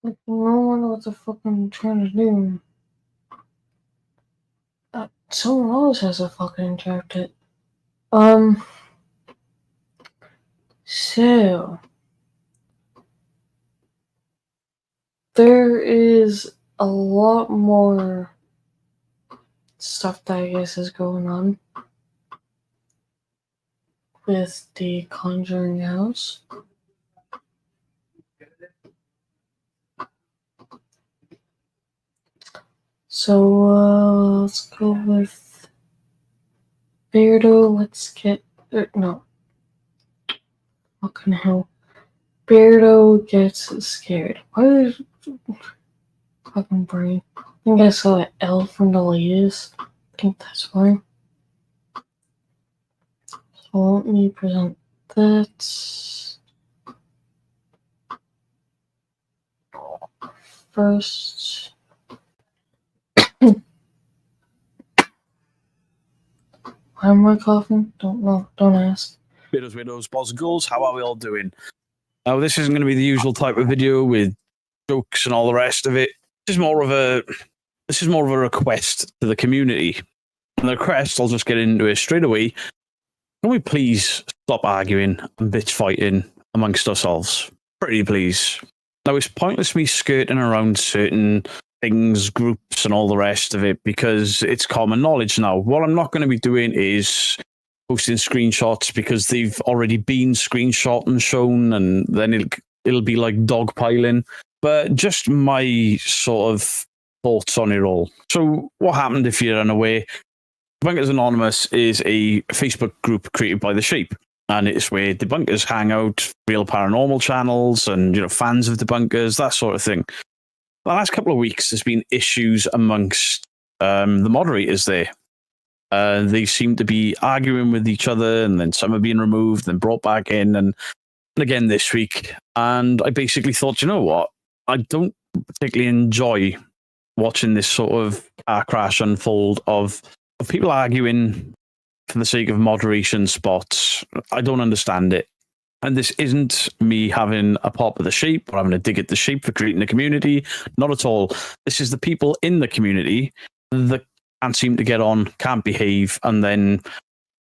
Like, no one knows what the fuck I'm trying to do. Someone else has to fucking interrupt it. So there is a lot more stuff that I guess is going on with the Conjuring house. So let's go with Beardo. Let's get no. Fucking hell. Beardo gets scared. Why is fucking brain? I think I saw an L from the latest. I think that's why. So let me present that first. Why am I coughing? Don't know. Don't ask. Widows, boys and girls, how are we all doing? Now, this isn't going to be the usual type of video with jokes and all the rest of it. This is more of a request to the community. And the request, I'll just get into it straight away. Can we please stop arguing and bitch fighting amongst ourselves? Pretty please. Now, it's pointless me skirting around certain things, groups, and all the rest of it because it's common knowledge now. What I'm not going to be doing is posting screenshots because they've already been screenshot and shown, and then it'll be like dogpiling. But just my sort of thoughts on it all. So, what happened if you're unaware? Debunkers Anonymous is a Facebook group created by the Sheep, and it's where debunkers hang out, real paranormal channels, and fans of debunkers, that sort of thing. The last couple of weeks, there's been issues amongst the moderators there. They seem to be arguing with each other, and then some are being removed and brought back in, and again this week. And I basically thought, you know what? I don't particularly enjoy watching this sort of car crash unfold of people arguing for the sake of moderation spots. I don't understand it. And this isn't me having a pop at the Sheep or having a dig at the Sheep for creating a community. Not at all. This is the people in the community that can't seem to get on, can't behave, and then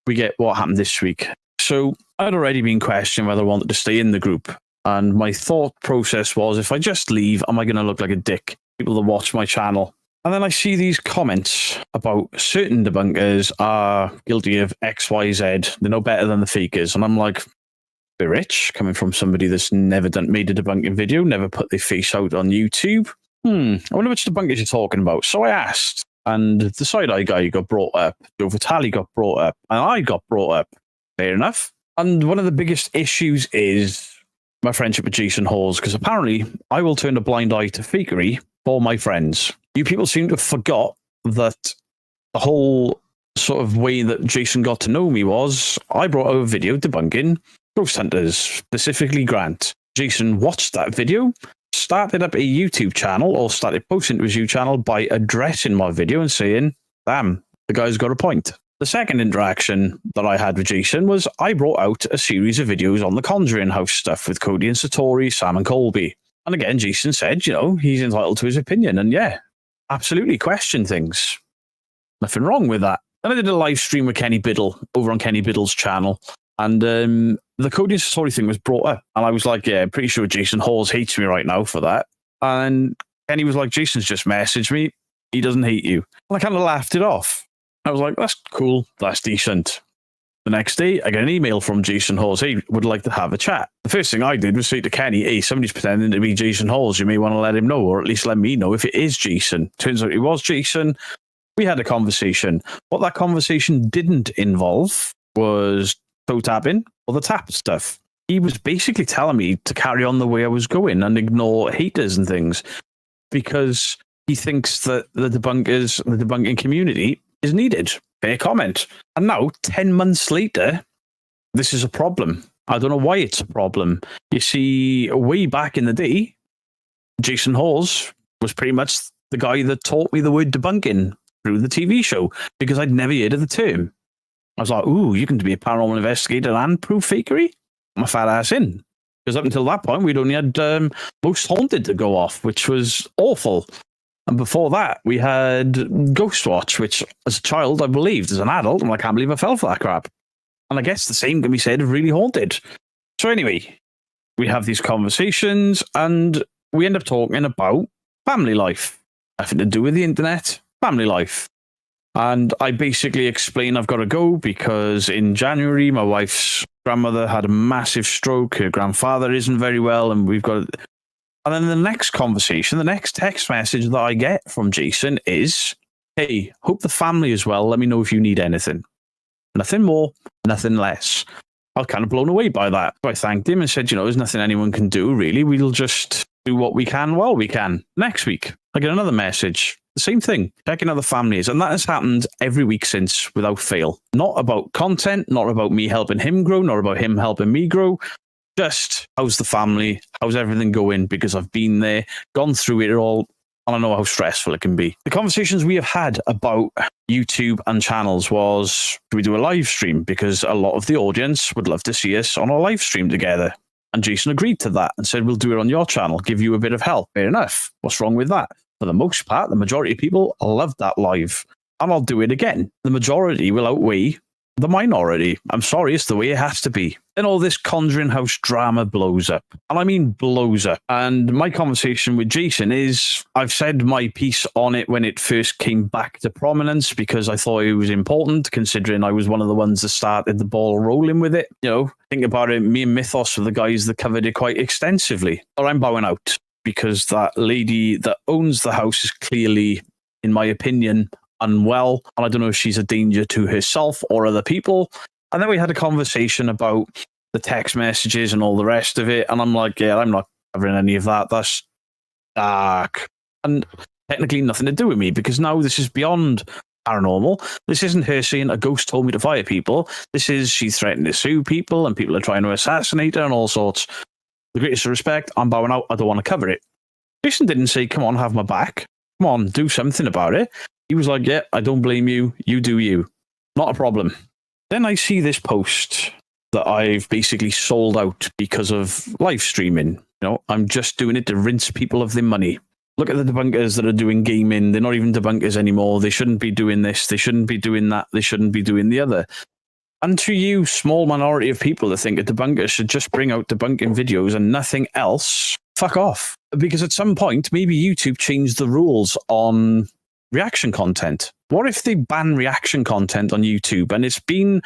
we get what happened this week. So I'd already been questioning whether I wanted to stay in the group. And my thought process was, if I just leave, am I going to look like a dick? People that watch my channel. And then I see these comments about certain debunkers are guilty of X, Y, Z. They're no better than the fakers. And I'm like, bit rich, coming from somebody that's never made a debunking video, never put their face out on YouTube. I wonder which debunkers you're talking about. So I asked, and the side-eye guy got brought up, Joe Vitale got brought up, and I got brought up. Fair enough. And one of the biggest issues is my friendship with Jason Hawes, because apparently I will turn a blind eye to fakery for my friends. You people seem to have forgot that the whole sort of way that Jason got to know me was I brought out a video debunking ghost hunters, specifically Grant. Jason watched that video, started up a YouTube channel, or started posting to his YouTube channel by addressing my video and saying, damn, the guy's got a point. The second interaction that I had with Jason was I brought out a series of videos on the Conjuring house stuff with Cody and Satori, Sam and Colby. And again, Jason said, he's entitled to his opinion. And yeah, absolutely question things. Nothing wrong with that. Then I did a live stream with Kenny Biddle over on Kenny Biddle's channel. And the Cody and Satori thing was brought up. And I was like, yeah, I'm pretty sure Jason Hawes hates me right now for that. And Kenny was like, Jason's just messaged me. He doesn't hate you. And I kind of laughed it off. I was like, that's cool. That's decent. The next day, I get an email from Jason Hawes. Hey, would like to have a chat. The first thing I did was say to Kenny, hey, somebody's pretending to be Jason Hawes. You may want to let him know, or at least let me know if it is Jason. Turns out it was Jason. We had a conversation. What that conversation didn't involve was toe tapping or the tap stuff. He was basically telling me to carry on the way I was going and ignore haters and things because he thinks that the debunking community is needed. Fair comment. And now, 10 months later, this is a problem. I don't know why it's a problem. You see, way back in the day, Jason Hawes was pretty much the guy that taught me the word debunking through the TV show because I'd never heard of the term. I was like, ooh, you can be a paranormal investigator and prove fakery? I'm a fat ass in. Because up until that point, we'd only had Most Haunted to go off, which was awful. And before that, we had Ghostwatch, which as a child I believed. As an adult, I can't believe I fell for that crap. And I guess the same can be said of Really Haunted. So anyway, we have these conversations and we end up talking about family life. Nothing to do with the internet, family life. And I basically explain I've got to go because in January, my wife's grandmother had a massive stroke. Her grandfather isn't very well, and we've got... And then the next conversation, the next text message that I get from Jason is, hey, hope the family is well. Let me know if you need anything. Nothing more, nothing less. I was kind of blown away by that. So I thanked him and said, there's nothing anyone can do, really. We'll just do what we can while we can. Next week, I get another message. The same thing, checking how the family is. And that has happened every week since without fail. Not about content, not about me helping him grow, not about him helping me grow. Just, how's the family? How's everything going? Because I've been there, gone through it all, and I know how stressful it can be. The conversations we have had about YouTube and channels was, do we do a live stream? Because a lot of the audience would love to see us on a live stream together. And Jason agreed to that and said, we'll do it on your channel, give you a bit of help. Fair enough. What's wrong with that? For the most part, the majority of people love that live. And I'll do it again. The majority will outweigh the minority. I'm sorry, it's the way it has to be. Then all this Conjuring House drama blows up. And I mean blows up. And my conversation with Jason is, I've said my piece on it when it first came back to prominence because I thought it was important, considering I was one of the ones that started the ball rolling with it. Think about it, me and Mythos were the guys that covered it quite extensively. Or I'm bowing out because that lady that owns the house is clearly, in my opinion, unwell, and I don't know if she's a danger to herself or other people. And then we had a conversation about the text messages and all the rest of it, and I'm like, yeah, I'm not covering any of that. That's dark. And technically nothing to do with me, because now this is beyond paranormal. This isn't her saying a ghost told me to fire people. This is she threatened to sue people, and people are trying to assassinate her and all sorts. The greatest respect, I'm bowing out. I don't want to cover it. Jason didn't say, come on, have my back. Come on, do something about it. He was like, yeah, I don't blame you. You do you. Not a problem. Then I see this post that I've basically sold out because of live streaming. I'm just doing it to rinse people of their money. Look at the debunkers that are doing gaming. They're not even debunkers anymore. They shouldn't be doing this. They shouldn't be doing that. They shouldn't be doing the other. And to you, small minority of people that think a debunker should just bring out debunking videos and nothing else, fuck off. Because at some point, maybe YouTube changed the rules on reaction content. What if they ban reaction content on YouTube? And it's been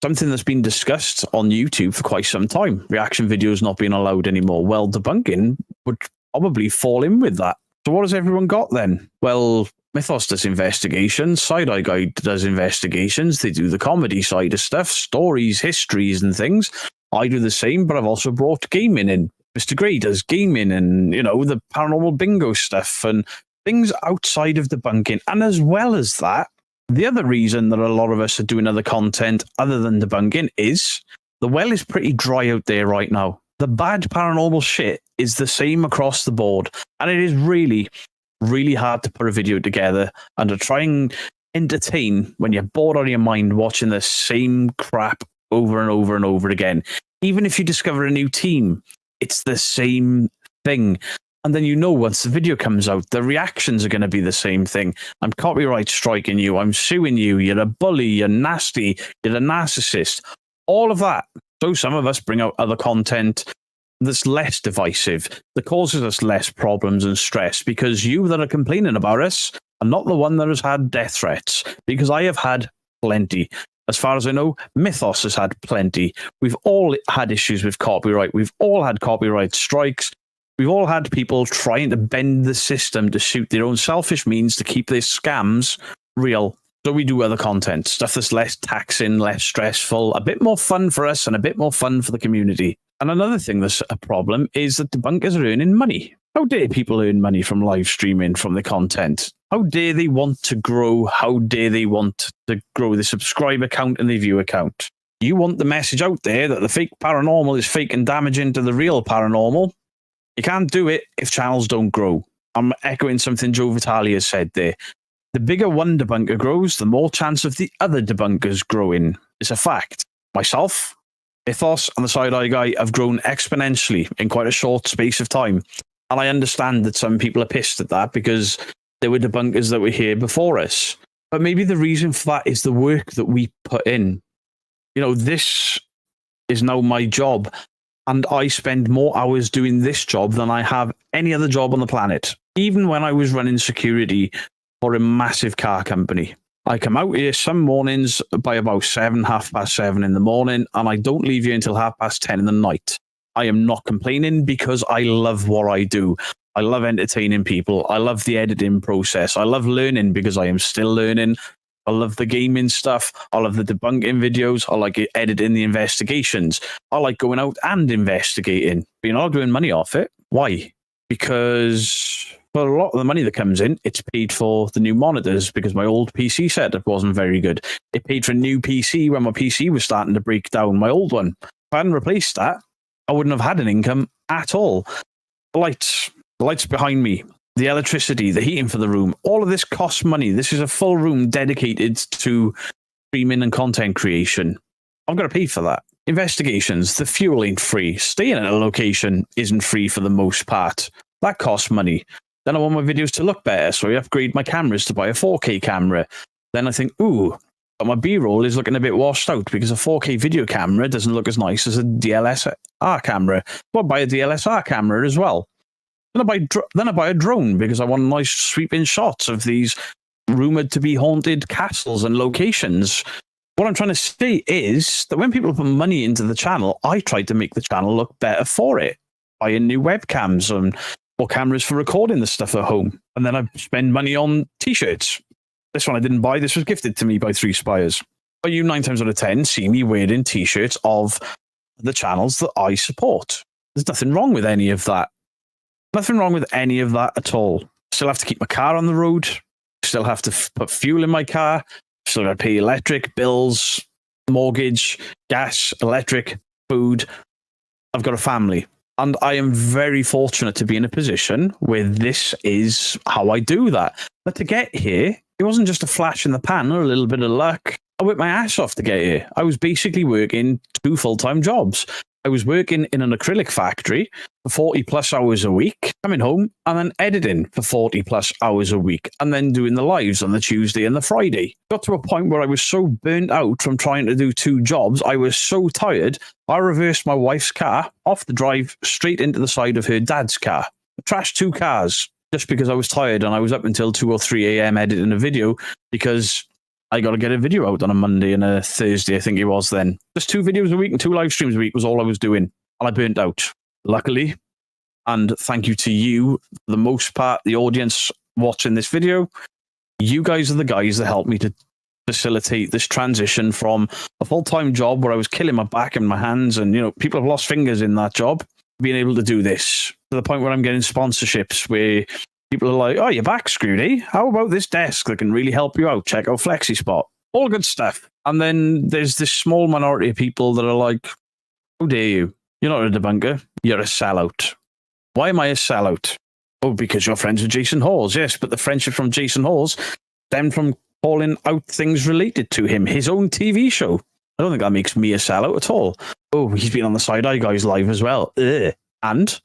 something that's been discussed on YouTube for quite some time. Reaction videos not being allowed anymore. Well, debunking would probably fall in with that. So what has everyone got then? Well, Mythos does investigations, Side Eye Guide does investigations, they do the comedy side of stuff, stories, histories and things. I do the same, but I've also brought gaming in. Mr. Gray does gaming and, the paranormal bingo stuff and things outside of debunking. And as well as that, the other reason that a lot of us are doing other content other than debunking is the well is pretty dry out there right now. The bad paranormal shit is the same across the board. And it is really, really hard to put a video together and to try and entertain when you're bored out of your mind watching the same crap over and over and over again. Even if you discover a new team, it's the same thing. And then once the video comes out, the reactions are going to be the same thing. I'm copyright striking you. I'm suing you. You're a bully. You're nasty. You're a narcissist. All of that. So some of us bring out other content that's less divisive, that causes us less problems and stress, because you that are complaining about us are not the one that has had death threats, because I have had plenty. As far as I know, Mythos has had plenty. We've all had issues with copyright. We've all had copyright strikes. We've all had people trying to bend the system to suit their own selfish means to keep their scams real. So we do other content, stuff that's less taxing, less stressful, a bit more fun for us and a bit more fun for the community. And another thing that's a problem is that debunkers are earning money. How dare people earn money from live streaming, from the content? How dare they want to grow? How dare they want to grow the subscriber count and the viewer count? You want the message out there that the fake paranormal is fake and damaging to the real paranormal. You can't do it if channels don't grow. I'm echoing something Joe Vitale has said there. The bigger one debunker grows, the more chance of the other debunkers growing. It's a fact. Myself, Ethos and the Side Eye Guy have grown exponentially in quite a short space of time. And I understand that some people are pissed at that because there were debunkers that were here before us. But maybe the reason for that is the work that we put in. You know, this is now my job, and I spend more hours doing this job than I have any other job on the planet. Even when I was running security for a massive car company, I come out here some mornings by about 7, 7:30 in the morning, and I don't leave here until 10:30 in the night. I am not complaining because I love what I do. I love entertaining people. I love the editing process. I love learning because I am still learning. I love the gaming stuff. I love the debunking videos. I like editing the investigations. I like going out and investigating. But you're not doing money off it. Why? Because for a lot of the money that comes in, it's paid for the new monitors because my old PC setup wasn't very good. It paid for a new PC when my PC was starting to break down, my old one. If I hadn't replaced that, I wouldn't have had an income at all. The lights behind me, the electricity, the heating for the room, all of this costs money. This is a full room dedicated to streaming and content creation. I've got to pay for that. Investigations, the fuel ain't free. Staying at a location isn't free for the most part. That costs money. Then I want my videos to look better, so I upgrade my cameras to buy a 4K camera. Then I think, ooh, but my B-roll is looking a bit washed out because a 4K video camera doesn't look as nice as a DSLR camera. So I buy a DSLR camera as well. Then I buy a drone because I want nice sweeping shots of these rumored to be haunted castles and locations. What I'm trying to say is that when people put money into the channel, I try to make the channel look better for it. Buying new webcams or cameras for recording the stuff at home. And then I spend money on t-shirts. This one I didn't buy. This was gifted to me by 3 Spires. But you 9 times out of 10 see me wearing t-shirts of the channels that I support. There's nothing wrong with any of that. Nothing wrong with any of that at all. Still have to keep my car on the road. Still have to put fuel in my car. Still got to pay electric, bills, mortgage, gas, electric, food. I've got a family. And I am very fortunate to be in a position where this is how I do that. But to get here, it wasn't just a flash in the pan or a little bit of luck. I worked my ass off to get here. I was basically working 2 full-time jobs. I was working in an acrylic factory for 40 plus hours a week, coming home and then editing for 40 plus hours a week, and then doing the lives on the Tuesday and the Friday. Got to a point where I was so burnt out from trying to do 2 jobs. I was so tired. I reversed my wife's car off the drive straight into the side of her dad's car. I trashed 2 cars just because I was tired, and I was up until 2 or 3 a.m. editing a video because I got to get a video out on a Monday and a Thursday, I think it was then. Just 2 videos a week and 2 live streams a week was all I was doing. And I burnt out. Luckily, and thank you to you, for the most part, the audience watching this video, you guys are the guys that helped me to facilitate this transition from a full-time job where I was killing my back and my hands, and, you know, people have lost fingers in that job, being able to do this to the point where I'm getting sponsorships where people are like, oh, your back's screwed, eh? How about this desk that can really help you out? Check out FlexiSpot. All good stuff. And then there's this small minority of people that are like, how dare you? You're not a debunker. You're a sellout. Why am I a sellout? Oh, because you're friends with Jason Hawes. Yes, but the friendship from Jason Hawes stemmed from calling out things related to him, his own TV show. I don't think that makes me a sellout at all. Oh, he's been on the Side Eye Guys live as well. Ugh. And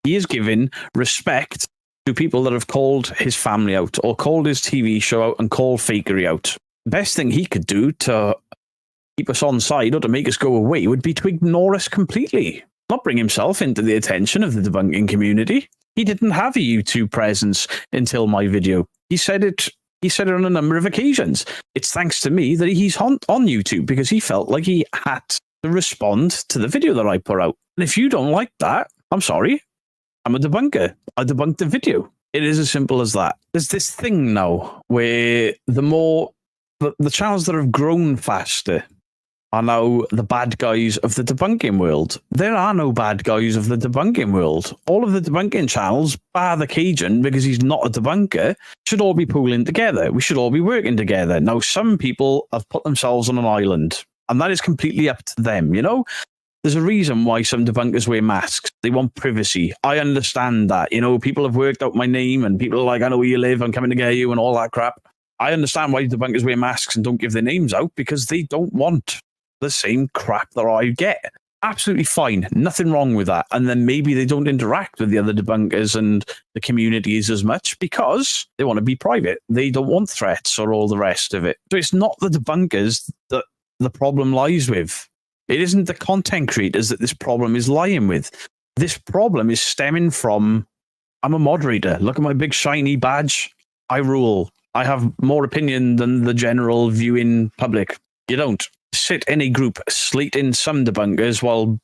he is giving respect to people that have called his family out or called his TV show out and called fakery out. The best thing he could do to keep us on side or to make us go away would be to ignore us completely, not bring himself into the attention of the debunking community. He didn't have a YouTube presence until my video. He said it on a number of occasions. It's thanks to me that he's on YouTube because he felt like he had to respond to the video that I put out. And if you don't like that, I'm sorry. I'm a debunker. I debunked the video. It is as simple as that. There's this thing now where the channels that have grown faster are now the bad guys of the debunking world. There are no bad guys of the debunking world. All of the debunking channels, bar the Cajun, because he's not a debunker, should all be pooling together. We should all be working together. Now, some people have put themselves on an island, and that is completely up to them, you know? There's a reason why some debunkers wear masks. They want privacy. I understand that. You know, people have worked out my name and people are like, I know where you live, I'm coming to get you and all that crap. I understand why debunkers wear masks and don't give their names out because they don't want the same crap that I get. Absolutely fine. Nothing wrong with that. And then maybe they don't interact with the other debunkers and the communities as much because they want to be private. They don't want threats or all the rest of it. So it's not the debunkers that the problem lies with. It isn't the content creators that this problem is lying with. This problem is stemming from, I'm a moderator. Look at my big shiny badge. I rule. I have more opinion than the general viewing public. You don't. Sit in a group slating some debunkers while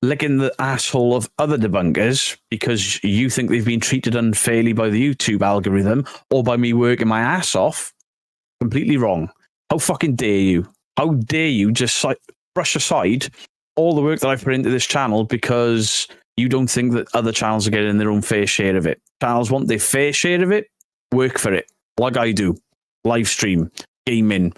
licking the asshole of other debunkers because you think they've been treated unfairly by the YouTube algorithm or by me working my ass off. Completely wrong. How fucking dare you? How dare you just brush aside all the work that I've put into this channel because you don't think that other channels are getting their own fair share of it. Channels want their fair share of it, work for it, like I do. Live stream, gaming,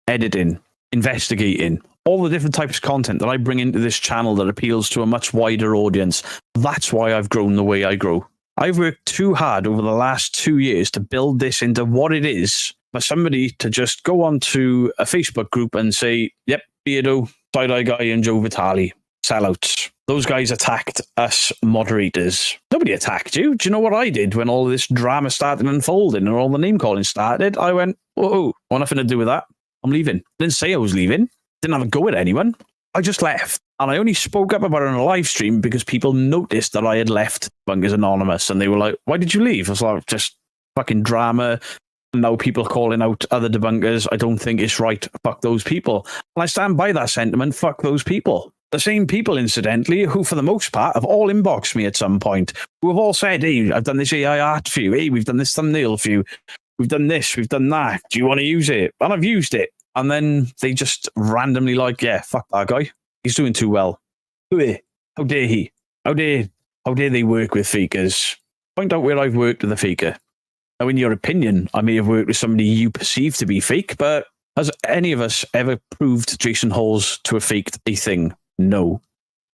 editing, investigating, all the different types of content that I bring into this channel that appeals to a much wider audience. That's why I've grown the way I grow. I've worked too hard over the last 2 years to build this into what it is for somebody to just go onto a Facebook group and say, yep, Beardo, Side-Eye Guy and Joe Vitale, sellouts. Those guys attacked us moderators. Nobody attacked you. Do you know what I did when all this drama started unfolding and all the name calling started? I went, whoa, want nothing to do with that. I'm leaving. Didn't say I was leaving. Didn't have a go at anyone. I just left. And I only spoke up about it on a live stream because people noticed that I had left Bunkers Anonymous. And they were like, why did you leave? I was like, just fucking drama. Now people calling out other debunkers. I don't think it's right. Fuck those people. And I stand by that sentiment. Fuck those people. The same people, incidentally, who for the most part have all inboxed me at some point, who have all said, hey, I've done this AI art for you. Hey, we've done this thumbnail for you. We've done this, we've done that. Do you want to use it? And I've used it. And then they just randomly like, yeah, fuck that guy. He's doing too well. How dare he? How dare they work with fakers? Point out where I've worked with a faker. Now, in your opinion, I may have worked with somebody you perceive to be fake, but has any of us ever proved Jason Halls to have faked a thing? No.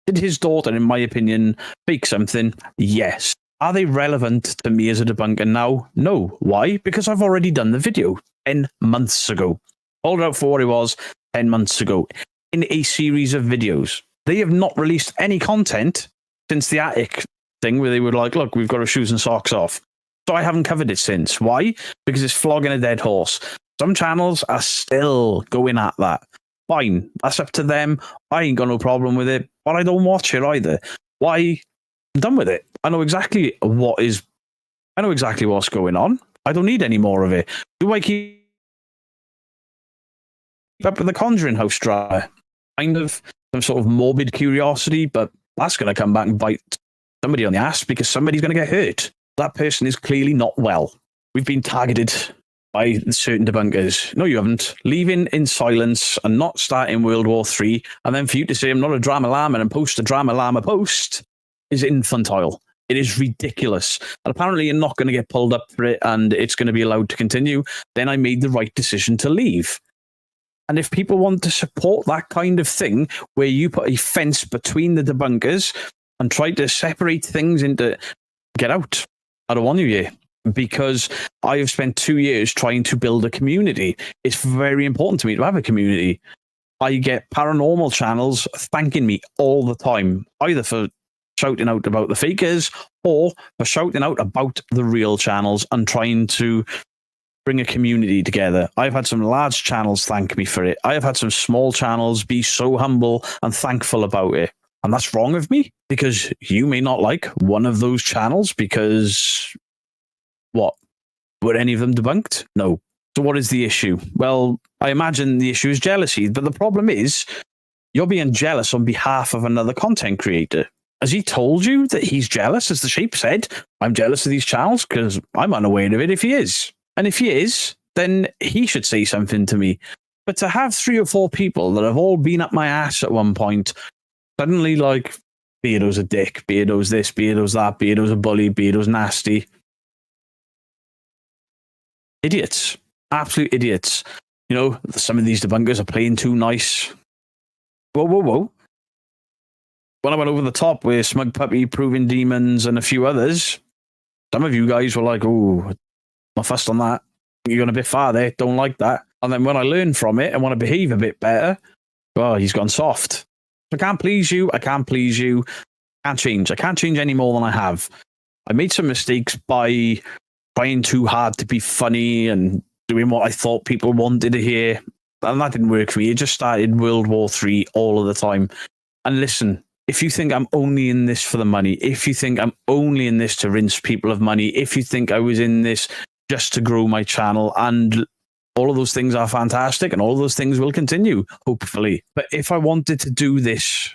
Did his daughter, in my opinion, fake something? Yes. Are they relevant to me as a debunker now? No. Why? Because I've already done the video 10 months ago. Hold it out for what it was 10 months ago in a series of videos. They have not released any content since the attic thing where they were like, look, we've got our shoes and socks off. So I haven't covered it since. Why? Because it's flogging a dead horse. Some channels are still going at that. Fine. That's up to them. I ain't got no problem with it, but I don't watch it either. Why? I'm done with it. I know exactly what's going on. I don't need any more of it. Do I keep up with the Conjuring House drama? Kind of some sort of morbid curiosity, but that's going to come back and bite somebody on the ass because somebody's going to get hurt. That person is clearly not well. We've been targeted by certain debunkers. No, you haven't. Leaving in silence and not starting World War III, and then for you to say I'm not a drama llama and post a drama llama post is infantile. It is ridiculous. And apparently you're not going to get pulled up for it and it's going to be allowed to continue. Then I made the right decision to leave. And if people want to support that kind of thing, where you put a fence between the debunkers and try to separate things into, get out. I don't want you here. Because I have spent 2 years trying to build a community. It's very important to me to have a community. I get paranormal channels thanking me all the time, either for shouting out about the fakers or for shouting out about the real channels and trying to bring a community together. I've had some large channels thank me for it. I have had some small channels be so humble and thankful about it. And that's wrong of me because you may not like one of those channels because what? Were any of them debunked? No. So what is the issue? Well, I imagine the issue is jealousy, but the problem is you're being jealous on behalf of another content creator. Has he told you that he's jealous? As the sheep said, I'm jealous of these channels because I'm unaware of it if he is. And if he is, then he should say something to me. But to have 3 or 4 people that have all been up my ass at one point, suddenly like, Beardo's a dick, Beardo's this, Beardo's that, Beardo's a bully, Beardo's nasty. Idiots. Absolute idiots. You know, some of these debunkers are playing too nice. Whoa. When I went over the top with Smug Puppy, Proving Demons, and a few others, some of you guys were like, oh, not fussed on that. You're going a bit far there. Don't like that. And then when I learn from it and want to behave a bit better, well, he's gone soft. If I can't please you, I can't please you. Can't change. I can't change any more than I have. I made some mistakes by trying too hard to be funny and doing what I thought people wanted to hear. And that didn't work for me. It just started World War III all of the time. And listen, if you think I'm only in this for the money, if you think I'm only in this to rinse people of money, if you think I was in this just to grow my channel, and all of those things are fantastic and all of those things will continue, hopefully. But if I wanted to do this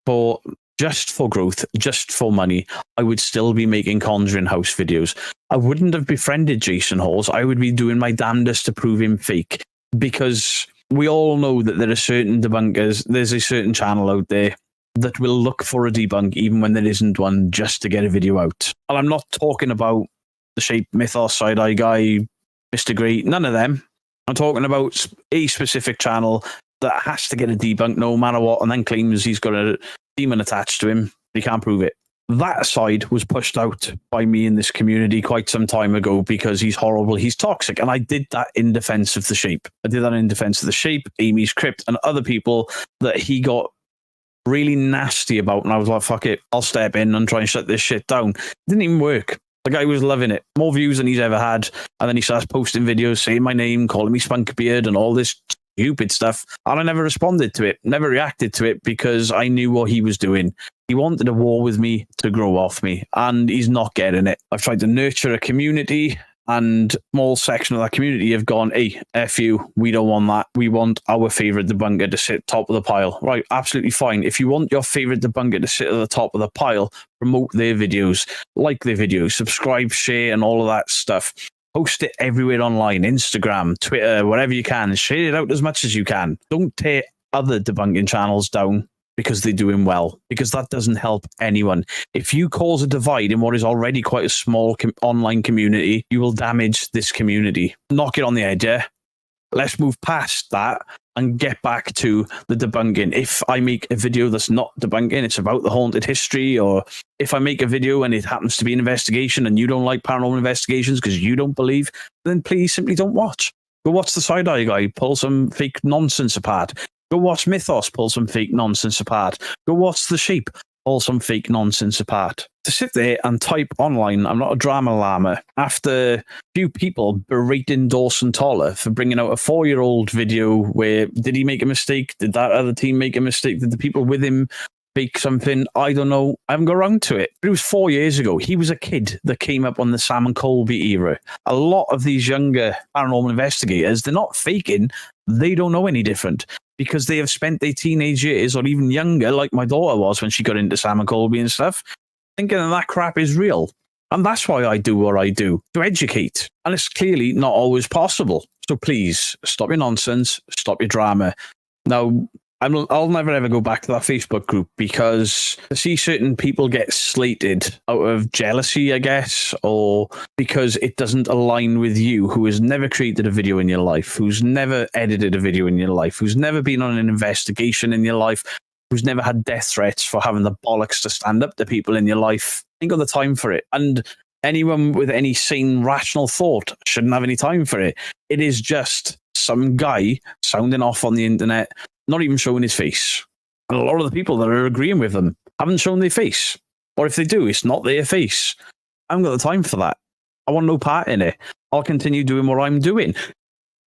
for just for growth, just for money, I would still be making Conjuring House videos. I wouldn't have befriended Jason Halls. I would be doing my damnedest to prove him fake, because we all know that there are certain debunkers. There's a certain channel out there that will look for a debunk even when there isn't one, just to get a video out. And I'm not talking about the Shape, Mythos, Side Eye Guy, Mr. Great, none of them. I'm talking about a specific channel that has to get a debunk no matter what, and then claims he's got a demon attached to him. He can't prove it. That side was pushed out by me in this community quite some time ago because he's horrible, he's toxic. And I did that in defense of the Shape. I did that in defense of the Shape, Amy's Crypt, and other people that he got really nasty about. And I was like, fuck it, I'll step in and try and shut this shit down. It didn't even work. The guy was loving it. More views than he's ever had. And then he starts posting videos saying my name, calling me Spunkbeard and all this stupid stuff. And I never responded to it, never reacted to it, because I knew what he was doing. He wanted a war with me to grow off me, and he's not getting it. I've tried to nurture a community, and a small section of that community have gone, hey, F you, we don't want that. We want our favourite debunker to sit top of the pile. Right, absolutely fine. If you want your favourite debunker to sit at the top of the pile, promote their videos, like their videos, subscribe, share, and all of that stuff. Post it everywhere online, Instagram, Twitter, wherever you can. Share it out as much as you can. Don't tear other debunking channels down because they're doing well, because that doesn't help anyone. If you cause a divide in what is already quite a small online community, you will damage this community. Knock it on the head, yeah? Let's move past that and get back to the debunking. If I make a video that's not debunking, it's about the haunted history, or if I make a video and it happens to be an investigation and you don't like paranormal investigations because you don't believe, then please simply don't watch. Go watch the Side Eye Guy pull some fake nonsense apart. Go watch Mythos pull some fake nonsense apart. Go watch The Shape pull some fake nonsense apart. To sit there and type online, I'm not a drama llama, after a few people berating Dawson Toller for bringing out a 4-year-old video where, did he make a mistake? Did that other team make a mistake? Did the people with him fake something? I don't know. I haven't got around to it. But it was 4 years ago. He was a kid that came up on the Sam and Colby era. A lot of these younger paranormal investigators, they're not faking. They don't know any different, because they have spent their teenage years, or even younger, like my daughter was when she got into Sam and Colby and stuff, thinking that crap is real. And that's why I do what I do, to educate. And it's clearly not always possible. So please, stop your nonsense, stop your drama. Now, I'll never ever go back to that Facebook group, because to see certain people get slated out of jealousy, I guess, or because it doesn't align with you, who has never created a video in your life, who's never edited a video in your life, who's never been on an investigation in your life, who's never had death threats for having the bollocks to stand up to people in your life, ain't got the time for it. And anyone with any sane, rational thought shouldn't have any time for it. It is just some guy sounding off on the internet, not even showing his face. And a lot of the people that are agreeing with them haven't shown their face. Or if they do, it's not their face. I haven't got the time for that. I want no part in it. I'll continue doing what I'm doing.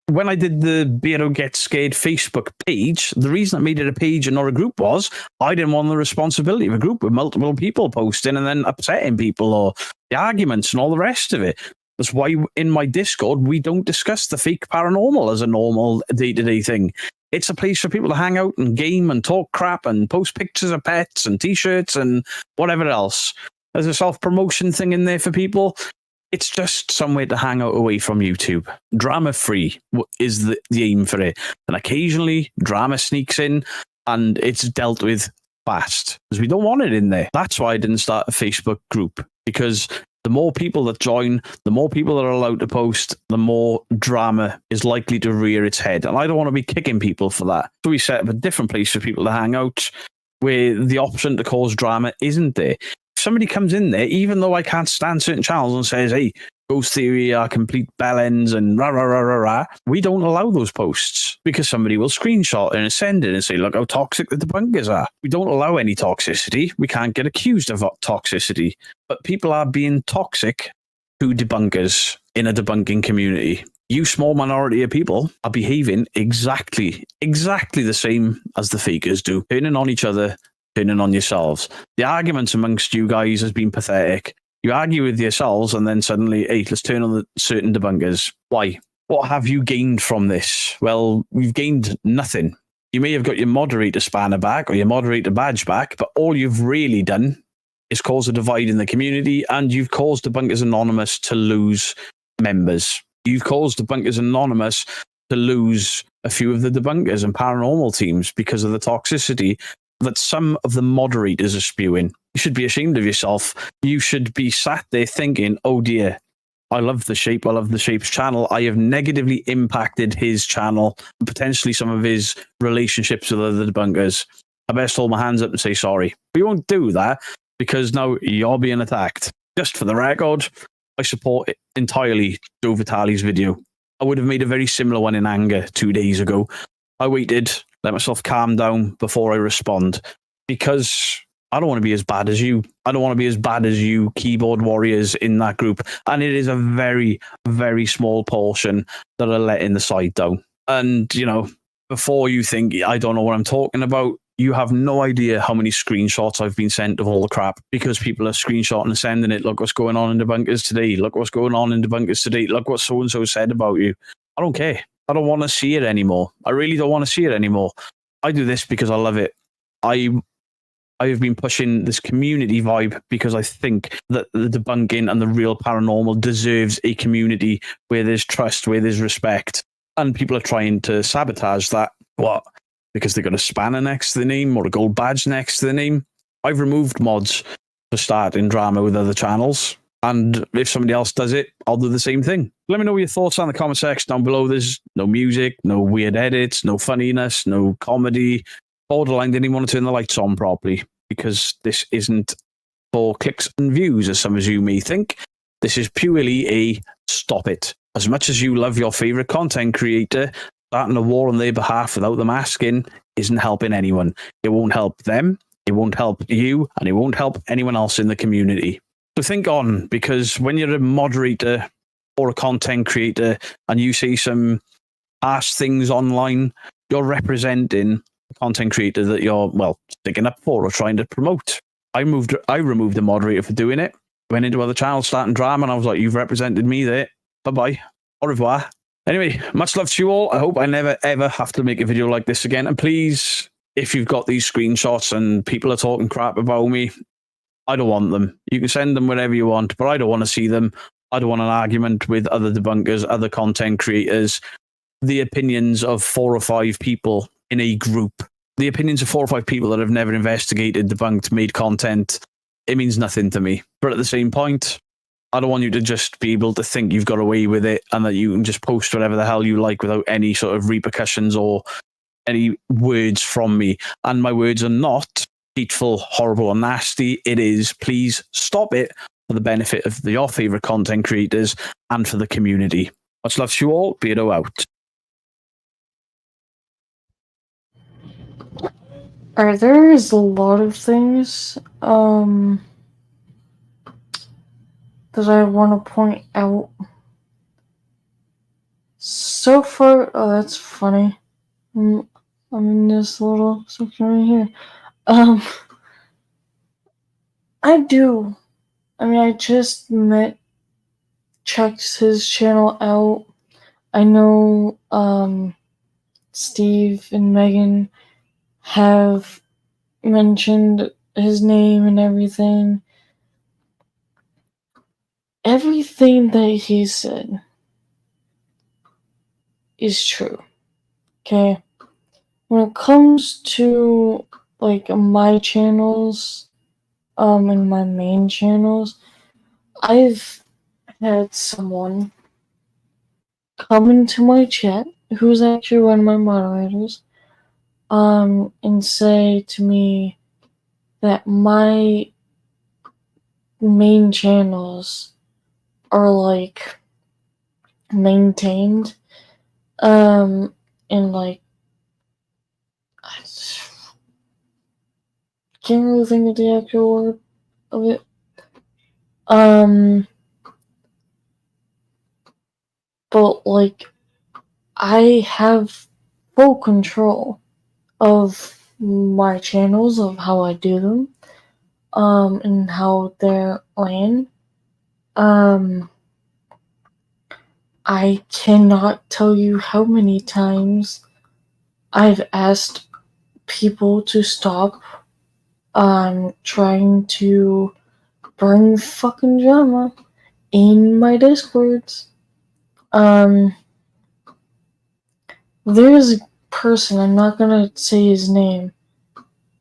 When I did the Beardo Get Scared Facebook page, the reason I made it a page and not a group was I didn't want the responsibility of a group with multiple people posting and then upsetting people, or the arguments and all the rest of it. That's why in my Discord, we don't discuss the fake paranormal as a normal day-to-day thing. It's a place for people to hang out and game and talk crap and post pictures of pets and t-shirts and whatever else. There's a self-promotion thing in there for people. It's just somewhere to hang out away from YouTube. Drama-free is the aim for it. And occasionally, drama sneaks in and it's dealt with fast, because we don't want it in there. That's why I didn't start a Facebook group, because the more people that join, the more people that are allowed to post, the more drama is likely to rear its head. And I don't want to be kicking people for that. So we set up a different place for people to hang out where the option to cause drama isn't there. If somebody comes in there, even though I can't stand certain channels and says, hey, ghost theory are complete bellends and rah, rah, rah, rah, rah. We don't allow those posts because somebody will screenshot it and send it and say, look how toxic the debunkers are. We don't allow any toxicity. We can't get accused of toxicity. But people are being toxic to debunkers in a debunking community. You small minority of people are behaving exactly the same as the fakers do, turning on each other, turning on yourselves. The arguments amongst you guys has been pathetic. You argue with yourselves and then suddenly, hey, let's turn on the certain debunkers. Why? What have you gained from this? Well, you've gained nothing. You may have got your moderator spanner back or your moderator badge back, but all you've really done is cause a divide in the community, and you've caused Debunkers Anonymous to lose members. You've caused Debunkers Anonymous to lose a few of the debunkers and paranormal teams because of the toxicity that some of the moderators are spewing. You should be ashamed of yourself. You should be sat there thinking, oh dear, I love the Shape. I love the Shape's channel. I have negatively impacted his channel, potentially some of his relationships with other debunkers. I best hold my hands up and say sorry. We won't do that because now you're being attacked. Just for the record, I support entirely Joe Vitale's video. I would have made a very similar one in anger 2 days ago. I waited, let myself calm down before I respond because I don't want to be as bad as you. I don't want to be as bad as you keyboard warriors in that group. And it is a very, very small portion that are letting the side down. And, you know, before you think I don't know what I'm talking about, you have no idea how many screenshots I've been sent of all the crap because people are screenshotting and sending it. Look what's going on in Debunkers today. Look what's going on in Debunkers today. Look what so-and-so said about you. I don't care. I don't want to see it anymore. I really don't want to see it anymore. I do this because I love it. I have been pushing this community vibe because I think that the debunking and the real paranormal deserves a community where there's trust, where there's respect. And people are trying to sabotage that. What? Because they've got a spanner next to the name or a gold badge next to the name. I've removed mods for starting drama with other channels. And if somebody else does it, I'll do the same thing. Let me know your thoughts on the comment section down below. There's no music, no weird edits, no funniness, no comedy. Borderline didn't even want to turn the lights on properly because this isn't for clicks and views, as some of you may think. This is purely a stop it. As much as you love your favorite content creator, starting a war on their behalf without them asking isn't helping anyone. It won't help them, it won't help you, and it won't help anyone else in the community. So think on, because when you're a moderator or a content creator and you say some harsh things online, you're representing the content creator that you're, well, sticking up for or trying to promote. I removed the moderator for doing it. Went into other channels starting drama and I was like, you've represented me there. Bye-bye. Au revoir. Anyway, much love to you all. I hope I never, ever have to make a video like this again. And please, if you've got these screenshots and people are talking crap about me, I don't want them. You can send them wherever you want, but I don't want to see them. I don't want an argument with other debunkers, other content creators. The opinions of 4 or 5 people in a group, the opinions of 4 or 5 people that have never investigated, debunked, made content, it means nothing to me. But at the same point, I don't want you to just be able to think you've got away with it and that you can just post whatever the hell you like without any sort of repercussions or any words from me. And my words are not hateful, horrible, or nasty. It is, please stop it for the benefit of your favorite content creators and for the community. Much love to you all. Beardo out. There is a lot of things that I want to point out. So far, oh, that's funny. I'm in this little section right here. I just checked his channel out. I know, Steve and Megan have mentioned his name and everything. Everything that he said is true. Okay? When it comes to, like, my channels, and my main channels, I've had someone come into my chat, who's actually one of my moderators, and say to me that my main channels are like maintained. And like I can't really think of the actual word of it. But like I have full control of my channels, of how I do them, and how they're ran. I cannot tell you how many times I've asked people to stop trying to bring fucking drama in my Discords. There's a person, I'm not gonna say his name,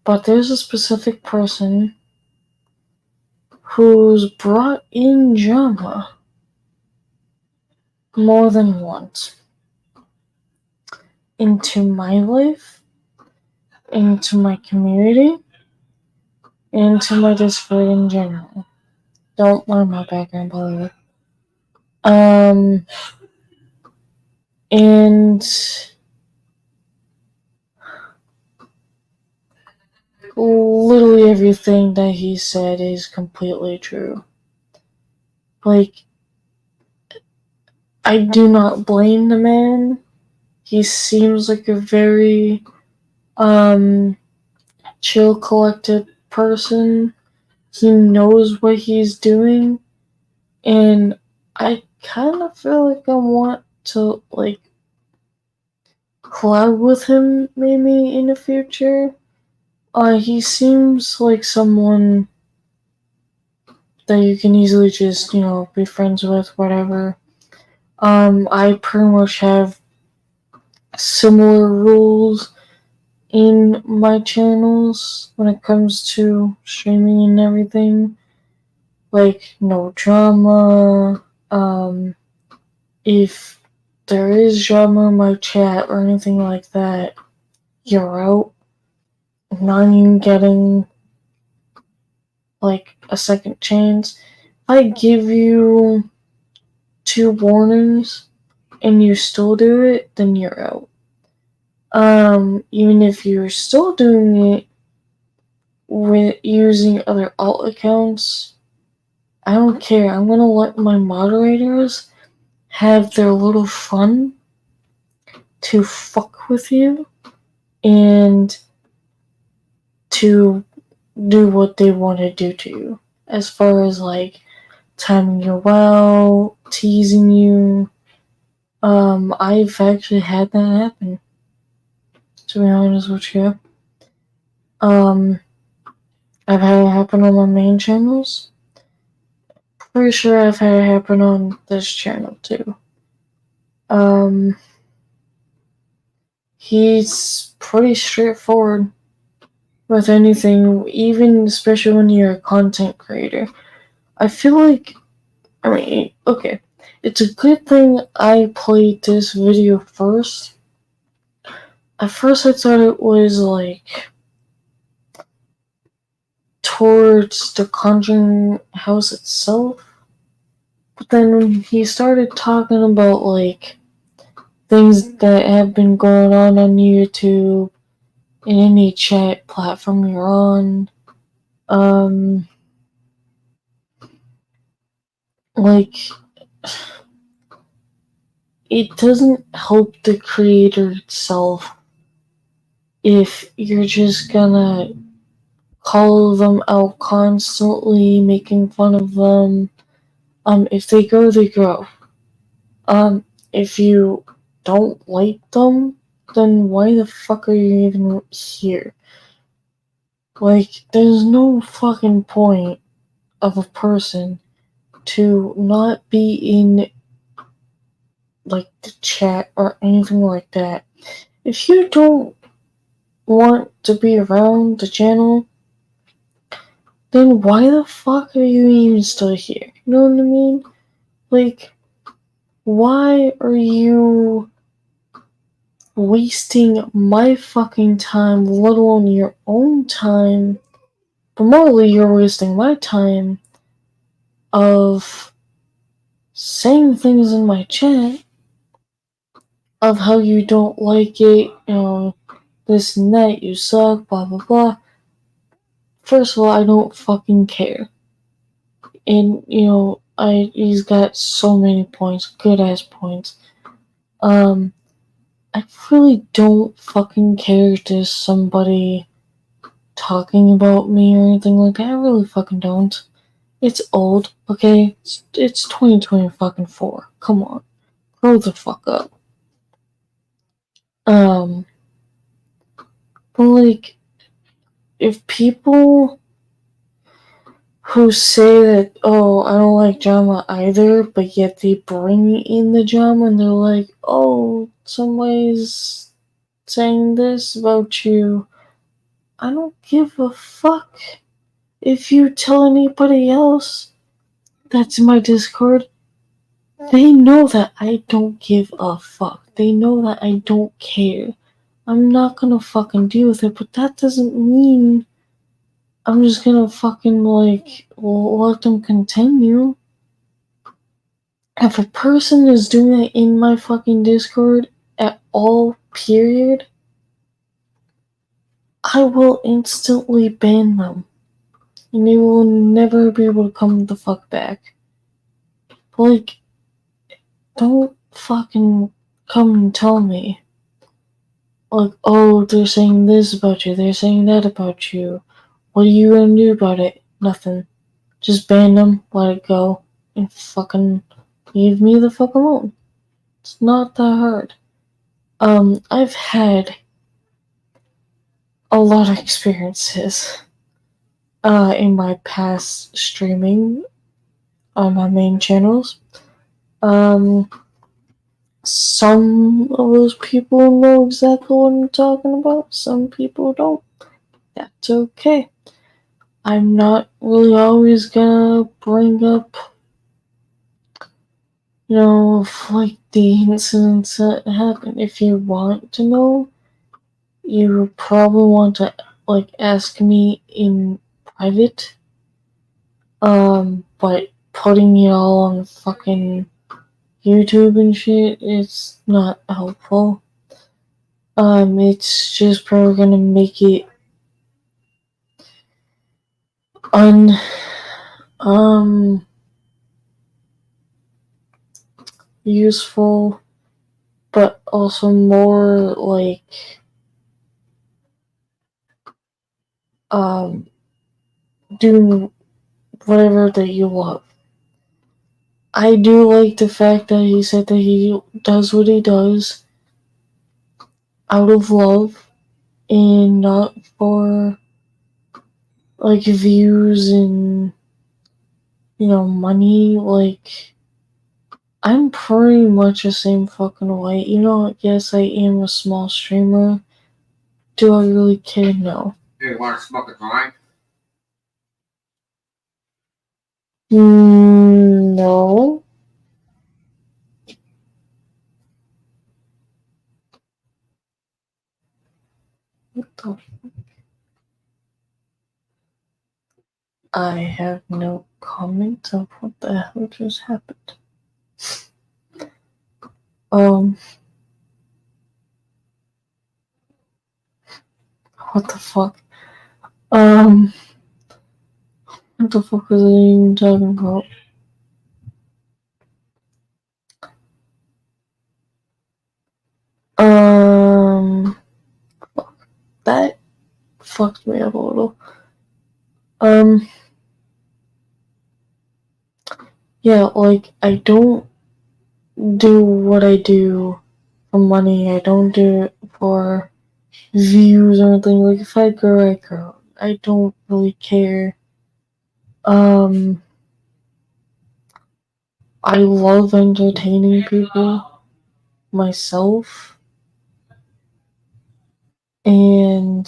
but there's a specific person who's brought in drama more than once into my life, into my community, into my Discord in general. Don't mind my background, by the way. And literally everything that he said is completely true. Like, I do not blame the man. He seems like a very, chill, collected person. He knows what he's doing. And I kind of feel like I want to, like, collab with him maybe in the future. He seems like someone that you can easily just, be friends with, whatever. I pretty much have similar rules in my channels when it comes to streaming and everything. Like, no drama. If there is drama in my chat or anything like that, you're out. Not even getting, like, a second chance. If I give you 2 warnings and you still do it, then you're out. Even if you're still doing it with using other alt accounts, I don't care. I'm gonna let my moderators have their little fun to fuck with you and to do what they want to do to you. As far as like timing you well, teasing you. I've actually had that happen, to be honest with you. I've had it happen on my main channels. Pretty sure I've had it happen on this channel too. He's pretty straightforward with anything, even especially when you're a content creator. I feel like, okay, it's a good thing I played this video first. At first I thought it was like towards the conjuring house itself. But then when he started talking about like things that have been going on YouTube, in any chat platform you're on, like, it doesn't help the creator itself if you're just gonna call them out constantly, making fun of them. If they grow, they grow. If you don't like them, then why the fuck are you even here? Like, there's no fucking point of a person to not be in, like, the chat or anything like that. If you don't want to be around the channel, then why the fuck are you even still here? You know what I mean? Like, why are you wasting my fucking time, let alone your own time? But morally, you're wasting my time of saying things in my chat of how you don't like it, this and that, you suck, blah blah blah. First of all, I don't fucking care. And he's got so many points, good ass points. I really don't fucking care if there's somebody talking about me or anything like that. I really fucking don't. It's old, okay? It's 2020 fucking 4. Come on. Grow the fuck up. But like, if people who say that, oh, I don't like drama either, but yet they bring in the drama and they're like, oh, somebody's saying this about you. I don't give a fuck if you tell anybody else that's in my Discord. They know that I don't give a fuck. They know that I don't care. I'm not gonna fucking deal with it, but that doesn't mean I'm just gonna fucking let them continue. If a person is doing it in my fucking Discord at all, period, I will instantly ban them. And they will never be able to come the fuck back. Like, don't fucking come and tell me. Like, oh, they're saying this about you, they're saying that about you. What are you gonna do about it? Nothing. Just ban them, let it go, and fucking leave me the fuck alone. It's not that hard. I've had a lot of experiences in my past streaming on my main channels. Some of those people know exactly what I'm talking about. Some people don't. That's okay. I'm not really always gonna bring up, like the incidents that happened. If you want to know, you probably want to ask me in private. But putting it all on fucking YouTube and shit is not helpful. It's just probably gonna make it useful, but also more doing whatever that you love. I do like the fact that he said that he does what he does out of love and not for views and money. I'm pretty much the same fucking way. Yes, I am a small streamer. Do I really care? No. Hey, you want to smoke a joint? No. What the? I have no comment of what the hell just happened. What the fuck? What the fuck was I even talking about? Fuck. That fucked me up a little. Yeah, I don't do what I do for money. I don't do it for views or anything. If I grow, I grow. I don't really care. I love entertaining people myself, and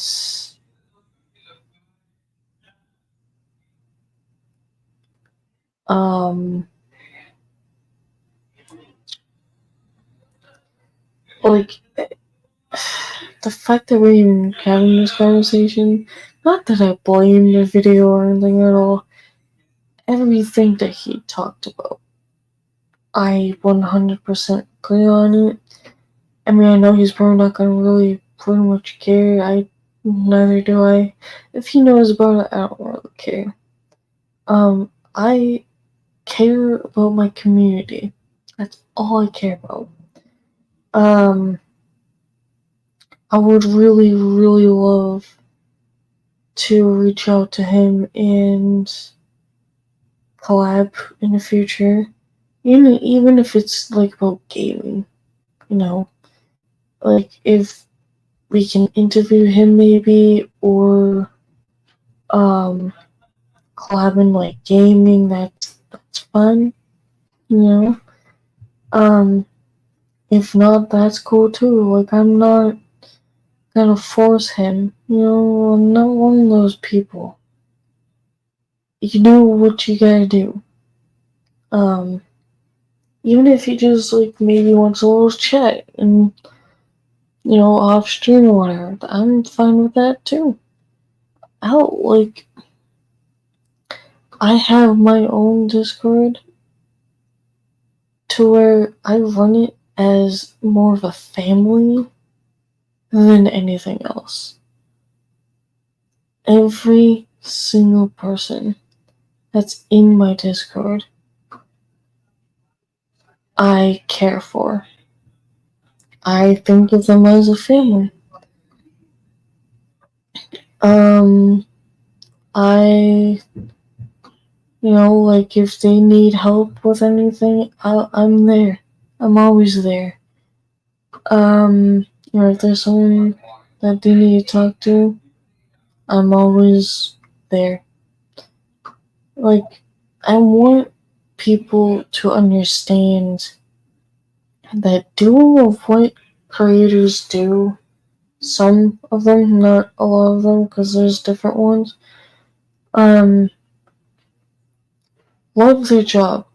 the fact that we're even having this conversation, not that I blame the video or anything at all, everything that he talked about I 100% agree on it. I mean, I know he's probably not gonna really pretty much care. Neither do I. If he knows about it, I don't really care. I care about my community. That's all I care about. Um, I would really, really love to reach out to him and collab in the future. Even if it's like about gaming, you know, like if we can interview him maybe or um collab in like gaming, that's fun, you know. Um, if not, that's cool too. Like I'm not gonna force him, you know. I'm not one of those people. You do what you gotta do. Um, even if he just like maybe wants a little chat and off stream or whatever, I'm fine with that too. Hell, like I have my own Discord to where I run it as more of a family than anything else. Every single person that's in my Discord, I care for. I think of them as a family. Um, I, like if they need help with anything, I'm there. I'm always there. If there's someone that they need to talk to, I'm always there. Like, I want people to understand that doing of what creators do, some of them, not a lot of them, because there's different ones, um, love their job.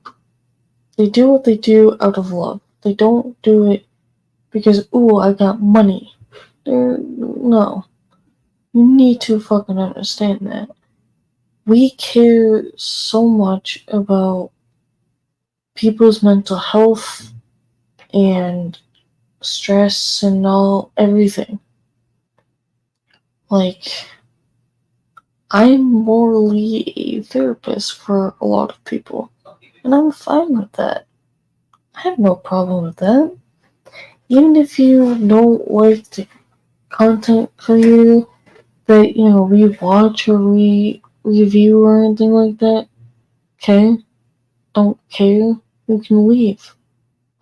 They do what they do out of love. They don't do it because, ooh, I got money. No. You need to fucking understand that. We care so much about people's mental health and stress and everything. Like, I'm morally a therapist for a lot of people, and I'm fine with that. I have no problem with that. Even if you don't like the content creator that, we watch or we review or anything like that, okay? Don't care. You can leave.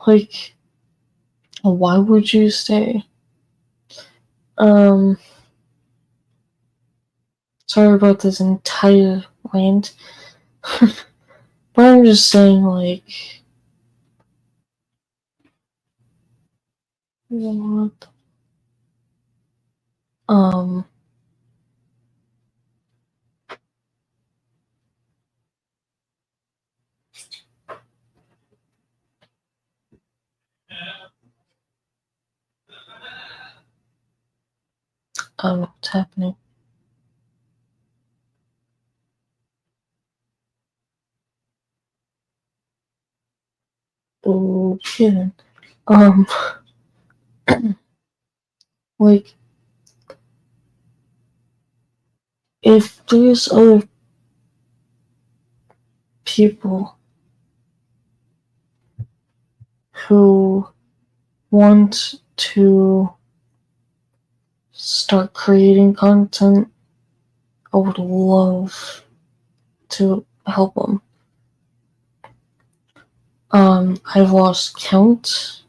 Like, why would you stay? Um, Sorry about this entire rant. But I'm just saying, like, you know what? Um, I don't know what's happening. Okay. Um, like, if there's other people who want to start creating content, I would love to help them. I've lost count.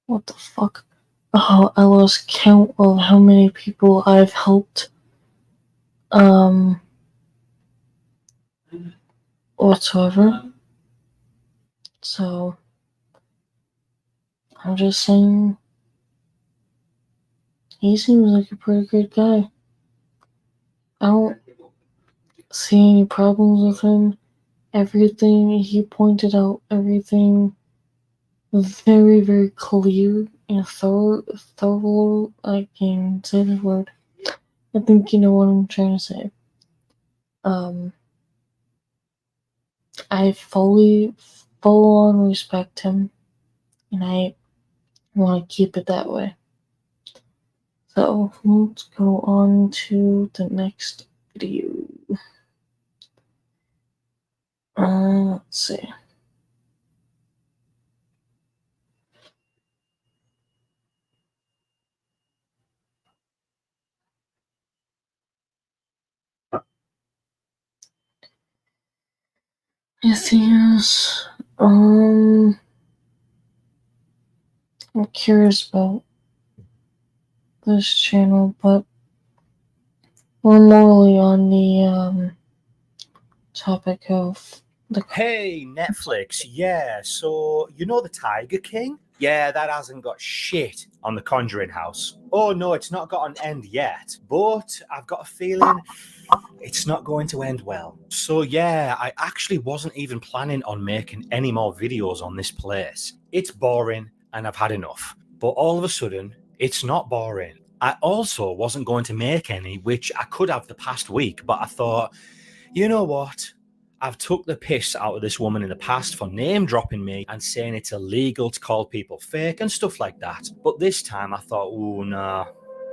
What the fuck? Oh, I lost count of how many people I've helped. Whatsoever. So, I'm just saying, he seems like a pretty good guy. I don't see any problems with him. Everything he pointed out, everything very, very clear and thorough. I can't say the word. I think you know what I'm trying to say. I full on respect him, and I want to keep it that way. So let's go on to the next video. Let's see. Yes, I'm curious about this channel, but we're morely on the topic of the. Hey, Netflix, yeah, so you know the Tiger King? Yeah, that hasn't got shit on the Conjuring house. Oh no, it's not got an end yet, but I've got a feeling it's not going to end well. So yeah, I actually wasn't even planning on making any more videos on this place. It's boring and I've had enough. But all of a sudden, it's not boring. I also wasn't going to make any, which I could have the past week, but I thought, you know what? I've took the piss out of this woman in the past for name dropping me and saying it's illegal to call people fake and stuff like that. But this time I thought, oh no,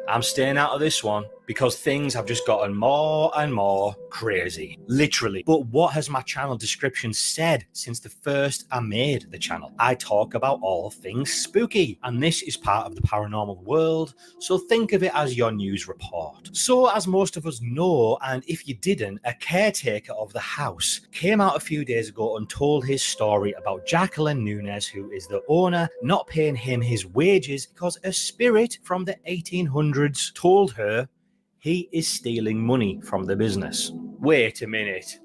I'm staying out of this one because things have just gotten more and more crazy, literally. But what has my channel description said since the first I made the channel? I talk about all things spooky, and this is part of the paranormal world, so think of it as your news report. So as most of us know, and if you didn't, a caretaker of the house came out a few days ago and told his story about Jacqueline Nunez, who is the owner, not paying him his wages because a spirit from the 1800s told her he is stealing money from the business. Wait a minute.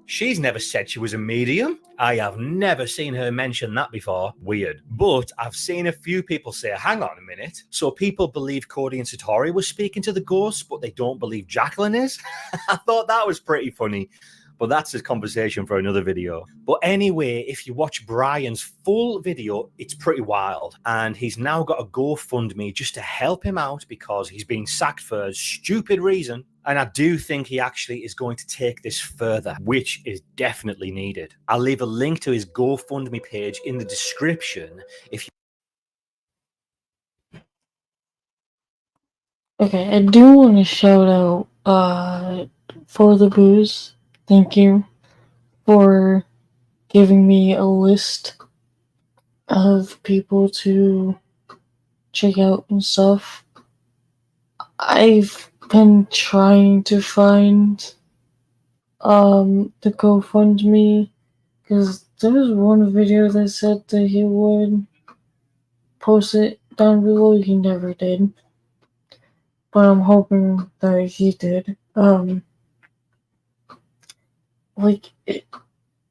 She's never said she was a medium. I have never seen her mention that before. Weird. But I've seen a few people say, hang on a minute. So people believe Cody and Satori were speaking to the ghosts, but they don't believe Jacqueline is? I thought that was pretty funny. But that's a conversation for another video. But anyway, if you watch Brian's full video, it's pretty wild. And he's now got a GoFundMe just to help him out because he's being sacked for a stupid reason. And I do think he actually is going to take this further, which is definitely needed. I'll leave a link to his GoFundMe page in the description if you... Okay, I do want to shout out for the booze. Thank you for giving me a list of people to check out and stuff. I've been trying to find the GoFundMe because there was one video that said that he would post it down below. He never did, but I'm hoping that he did. Like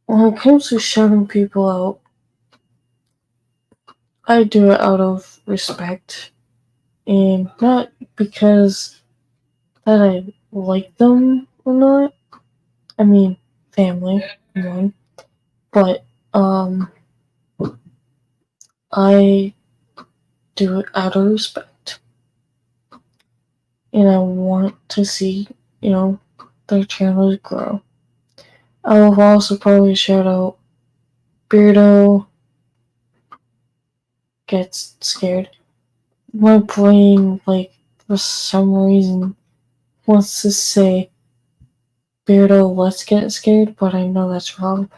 when it comes to shouting people out, I do it out of respect and not because that I like them or not. I mean, family, one, but I do it out of respect, and I want to see, their channels grow. I will also probably shout out Beardo gets scared. My brain, for some reason, wants to say Beardo, let's get scared, but I know that's wrong.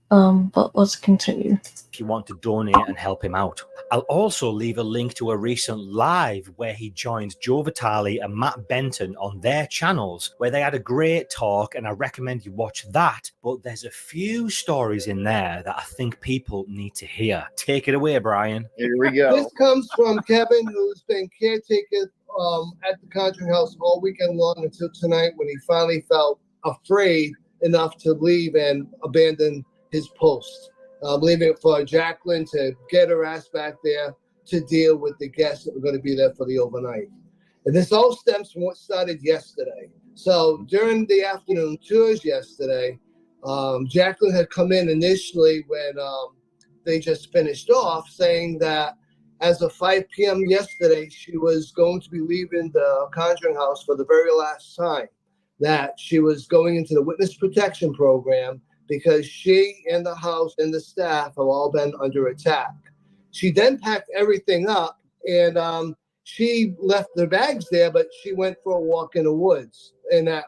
But let's continue. If you want to donate and help him out. I'll also leave a link to a recent live where he joined Joe Vitale and Matt Benton on their channels, where they had a great talk, and I recommend you watch that. But there's a few stories in there that I think people need to hear. Take it away, Brian. Here we go. This comes from Kevin, who's been caretaker at the Conjuring House all weekend long until tonight, when he finally felt afraid enough to leave and abandon his post. Leaving it for Jacqueline to get her ass back there to deal with the guests that were going to be there for the overnight. And this all stems from what started yesterday. So during the afternoon tours yesterday, Jacqueline had come in initially when they just finished off, saying that as of 5 p.m. yesterday, she was going to be leaving the Conjuring House for the very last time. That she was going into the witness protection program because she and the house and the staff have all been under attack. She then packed everything up and she left the bags there, but she went for a walk in the woods in that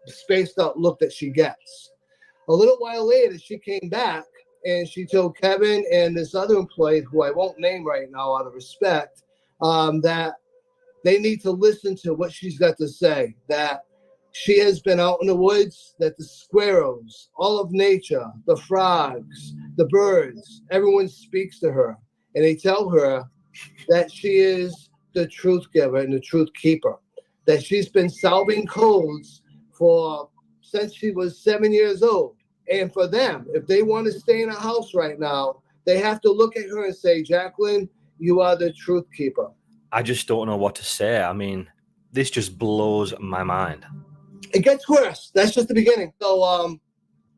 spaced out look that she gets. A little while later, she came back and she told Kevin and this other employee, who I won't name right now out of respect, that they need to listen to what she's got to say, that she has been out in the woods, that the squirrels, all of nature, the frogs, the birds, everyone speaks to her. And they tell her that she is the truth giver and the truth keeper, that she's been solving codes since she was 7 years old. And for them, if they want to stay in a house right now, they have to look at her and say, Jacqueline, you are the truth keeper. I just don't know what to say. I mean, this just blows my mind. It gets worse. That's just the beginning. So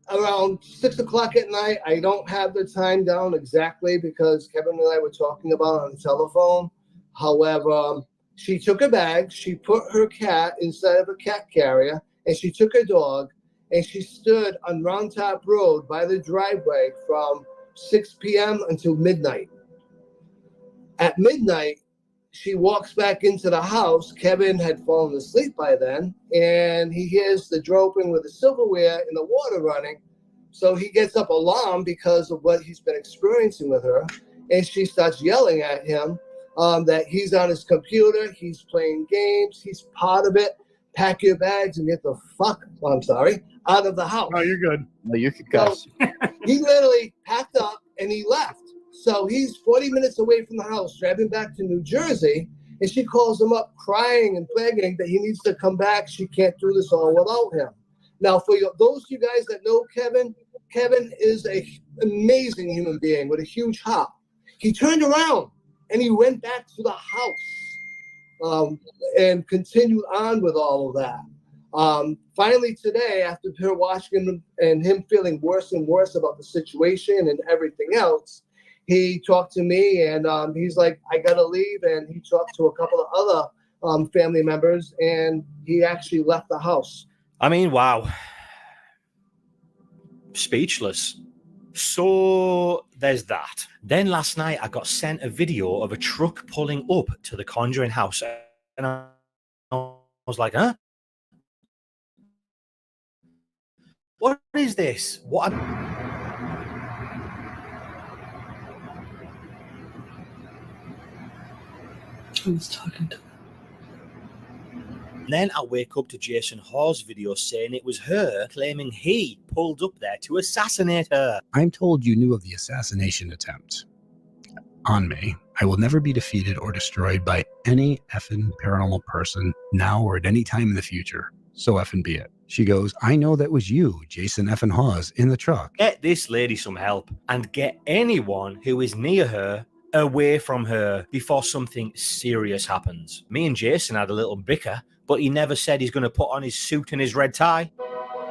around 6 o'clock at night, I don't have the time down exactly because Kevin and I were talking about it on the telephone. However, she took a bag, she put her cat inside of a cat carrier, and she took her dog, and she stood on Round Top Road by the driveway from 6 p.m. until midnight. At midnight, she walks back into the house. Kevin had fallen asleep by then, and he hears the door open with the silverware and the water running. So he gets up alarmed because of what he's been experiencing with her, and she starts yelling at him that he's on his computer, he's playing games, he's part of it. Pack your bags and get the fuck, out of the house. Oh, you're good. No, you can cuss. So he literally packed up and he left. So he's 40 minutes away from the house, driving back to New Jersey, and she calls him up crying and begging that he needs to come back. She can't do this all without him. Now, for those of you guys that know Kevin, Kevin is an amazing human being with a huge heart. He turned around and he went back to the house and continued on with all of that. Finally today, after her watching him and him feeling worse and worse about the situation and everything else, he talked to me and he's like, I gotta leave. And he talked to a couple of other family members and he actually left the house. I mean, wow. Speechless. So there's that. Then last night I got sent a video of a truck pulling up to the Conjuring house and I was like, huh? What is this? What? I was talking to. Then I wake up to Jason Hawes' video saying it was her, claiming he pulled up there to assassinate her. I'm told you knew of the assassination attempt on me. I will never be defeated or destroyed by any effing paranormal person now or at any time in the future. So effing be it. She goes, I know that was you, Jason effing Hawes, in the truck. Get this lady some help and get anyone who is near her away from her before something serious happens. Me and Jason had a little bicker, but he never said he's going to put on his suit and his red tie.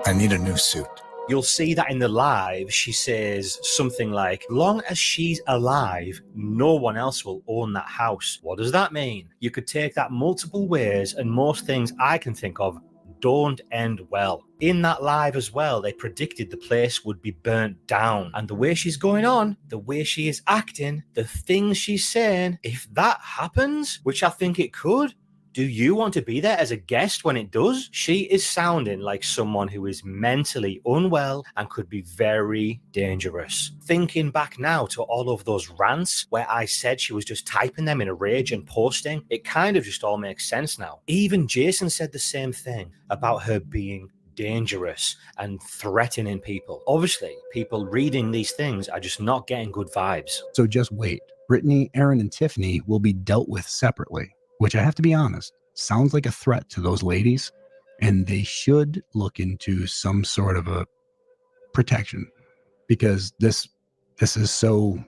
I need a new suit. You'll see that in the live, she says something like, long as she's alive, no one else will own that house. What does that mean? You could take that multiple ways, and most things I can think of don't end well. In that live as well, they predicted the place would be burnt down. And the way she's going on, the way she is acting, the things she's saying, if that happens, which I think it could, do you want to be there as a guest when it does? She is sounding like someone who is mentally unwell and could be very dangerous. Thinking back now to all of those rants where I said she was just typing them in a rage and posting, it kind of just all makes sense now. Even Jason said the same thing about her being dangerous and threatening people. Obviously, people reading these things are just not getting good vibes. So just wait. Brittany, Aaron, and Tiffany will be dealt with separately, which I have to be honest, sounds like a threat to those ladies, and they should look into some sort of a protection because this is so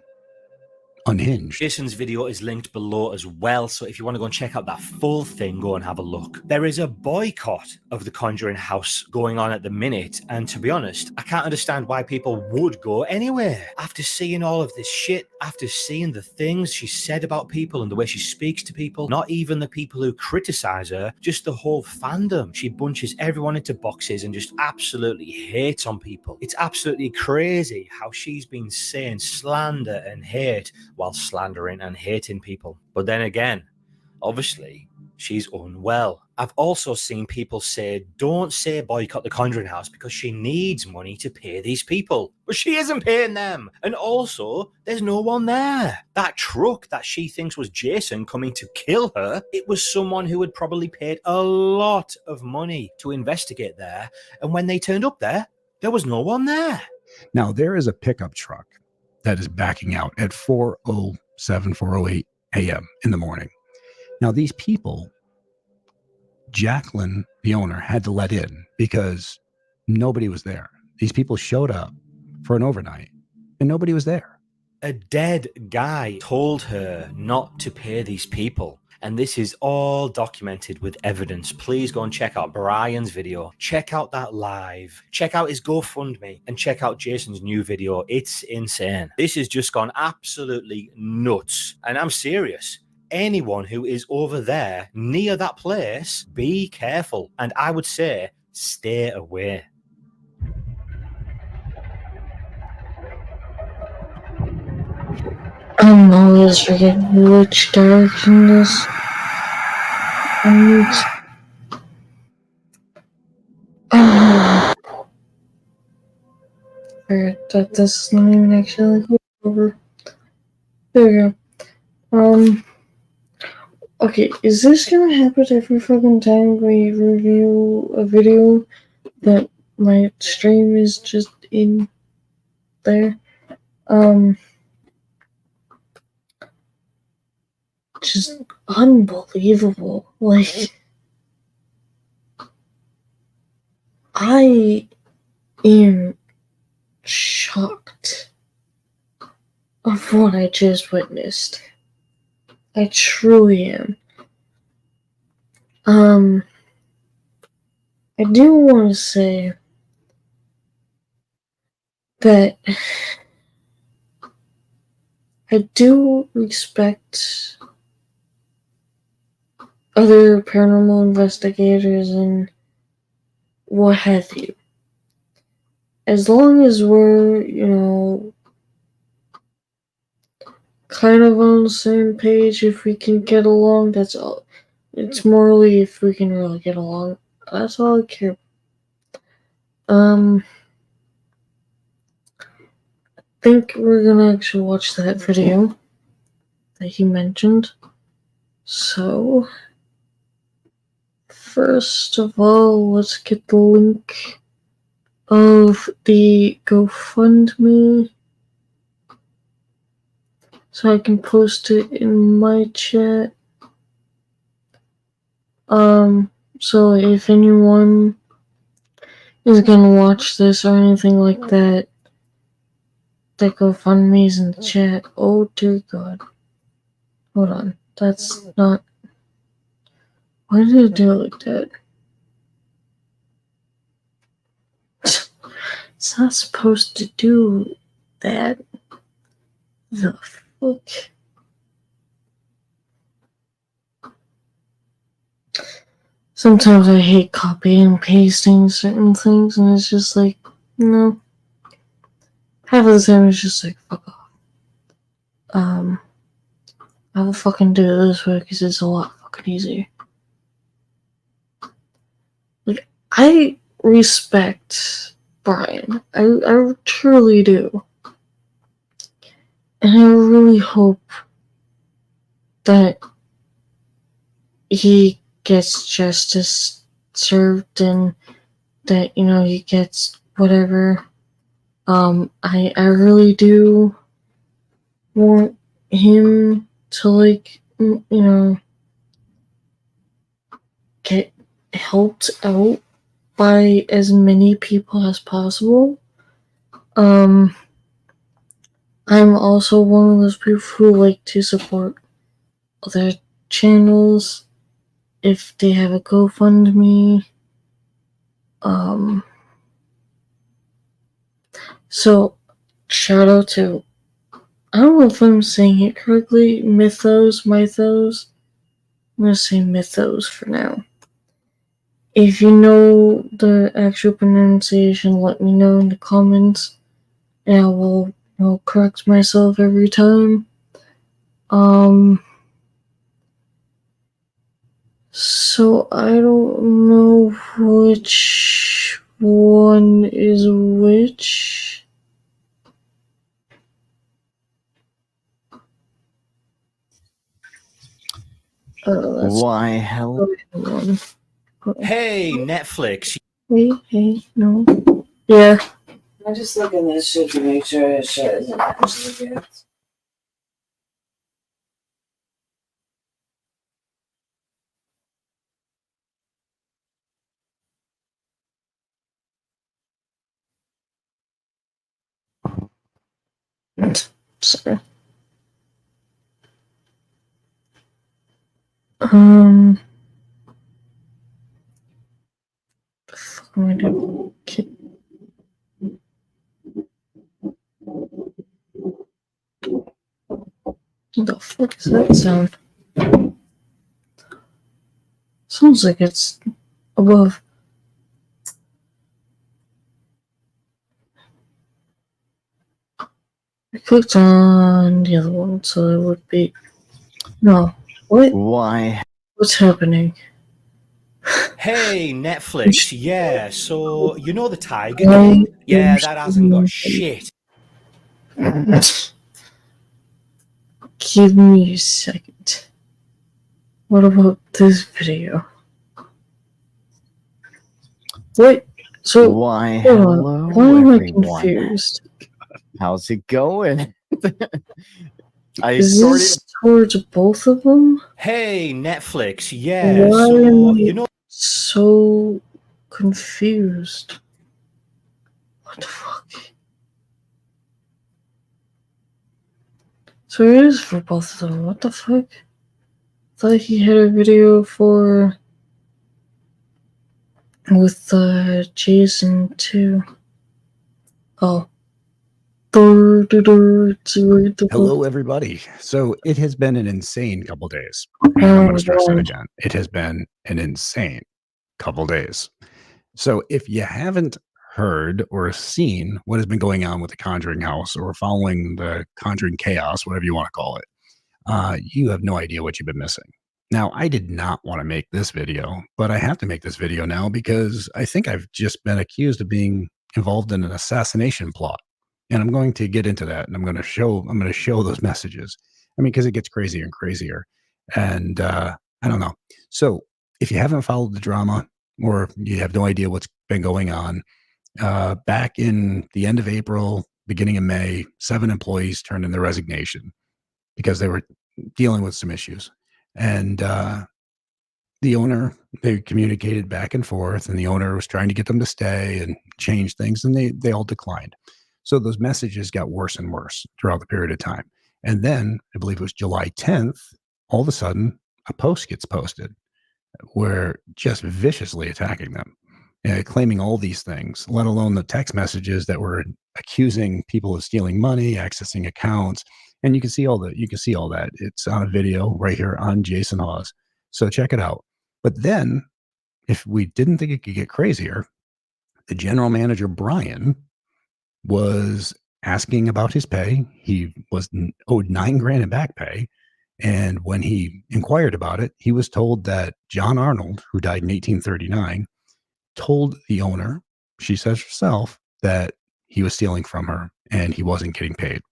unhinged. Jason's video is linked below as well, so if you want to go and check out that full thing, go and have a look. There is a boycott of the Conjuring House going on at the minute, and to be honest, I can't understand why people would go anywhere. After seeing all of this shit, after seeing the things she said about people and the way she speaks to people, not even the people who criticize her, just the whole fandom. She bunches everyone into boxes and just absolutely hates on people. It's absolutely crazy how she's been saying slander and hate while slandering and hating people. But then again, obviously, she's unwell. I've also seen people say, don't say boycott the Conjuring House because she needs money to pay these people. But she isn't paying them. And also, there's no one there. That truck that she thinks was Jason coming to kill her, it was someone who had probably paid a lot of money to investigate there. And when they turned up there was no one there. Now, there is a pickup truck that is backing out at 4:07, 4:08 a.m. in the morning. Now, these people, Jacqueline, the owner, had to let in because nobody was there. These people showed up for an overnight and nobody was there. A dead guy told her not to pay these people. And this is all documented with evidence. Please go and check out Brian's video. Check out that live. Check out his GoFundMe. And check out Jason's new video. It's insane. This has just gone absolutely nuts. And I'm serious. Anyone who is over there near that place, be careful. And I would say, stay away. I'm always forgetting which direction this moves. Forget that this is not even actually over. There we go. Okay, is this gonna happen every fucking time we review a video that my stream is just in there? Just unbelievable. Like, I am shocked of what I just witnessed. I truly am. I do want to say that I do respect other paranormal investigators and what have you. As long as we're, kind of on the same page, if we can get along, that's all. It's morally if we can really get along. That's all I care. I think we're gonna actually watch that video that he mentioned. So, first of all, let's get the link of the GoFundMe so I can post it in my chat. So if anyone is gonna watch this or anything like that, that GoFundMe is in the chat. Oh dear God. Hold on. That's not... Why did it do it like that? It's not supposed to do that. The fuck? Sometimes I hate copying and pasting certain things, and it's just like, no. Half of the time it's just like, fuck off. I will fucking do it this way because it's a lot fucking easier. Like, I respect Brian. I truly do. And I really hope that he gets justice served and that, he gets whatever. I really do want him to, like, get helped out by as many people as possible. I'm also one of those people who like to support other channels if they have a GoFundMe. So shout out to, I don't know if I'm saying it correctly, Mythos. I'm gonna say Mythos for now. If you know the actual pronunciation, let me know in the comments, and I will, correct myself every time. So I don't know which one is which. That's Why, hell? one. Hey, Netflix. Hey, no. Yeah. I'm just looking at this shit to make sure it isn't actually good. Sorry. The fuck am I doing? What the fuck is that sound? Sounds like it's above. I clicked on the other one, so it would be. No. What? Why? What's happening? Hey, Netflix. Yeah, so you know the Tiger Why King? Yeah, is that hasn't got she- shit. Give me a second. What about this video? What? So, Why, hold on. hello, Why am I everyone. confused? How's it going? I Is sort this towards both of them? Hey, Netflix. Yeah, Why so am you I know so confused? What the fuck? So it is for both of them. What the fuck? Thought he had a video for with Jason too. Oh. Hello, everybody. So it has been an insane couple days. And I'm going to stress that again. It has been an insane couple days. So if you haven't heard or seen what has been going on with the Conjuring House or following the Conjuring Chaos, whatever you want to call it, you have no idea what you've been missing. Now, I did not want to make this video, but I have to make this video now because I think I've just been accused of being involved in an assassination plot. And I'm going to get into that, and I'm going to show those messages. I mean, because it gets crazier and crazier. And I don't know. So if you haven't followed the drama or you have no idea what's been going on, back in the end of April, beginning of May, 7 employees turned in their resignation because they were dealing with some issues. And the owner, they communicated back and forth, and the owner was trying to get them to stay and change things, and they all declined. So those messages got worse and worse throughout the period of time. And then I believe it was July 10th, all of a sudden a post gets posted where just viciously attacking them, claiming all these things, let alone the text messages that were accusing people of stealing money, accessing accounts. And you can see all that. It's on a video right here on Jason Hawes. So check it out. But then, if we didn't think it could get crazier, the general manager, Brian, was asking about his pay. He was owed $9,000 in back pay. And when he inquired about it, he was told that John Arnold, who died in 1839, told the owner, she says herself, that he was stealing from her and he wasn't getting paid.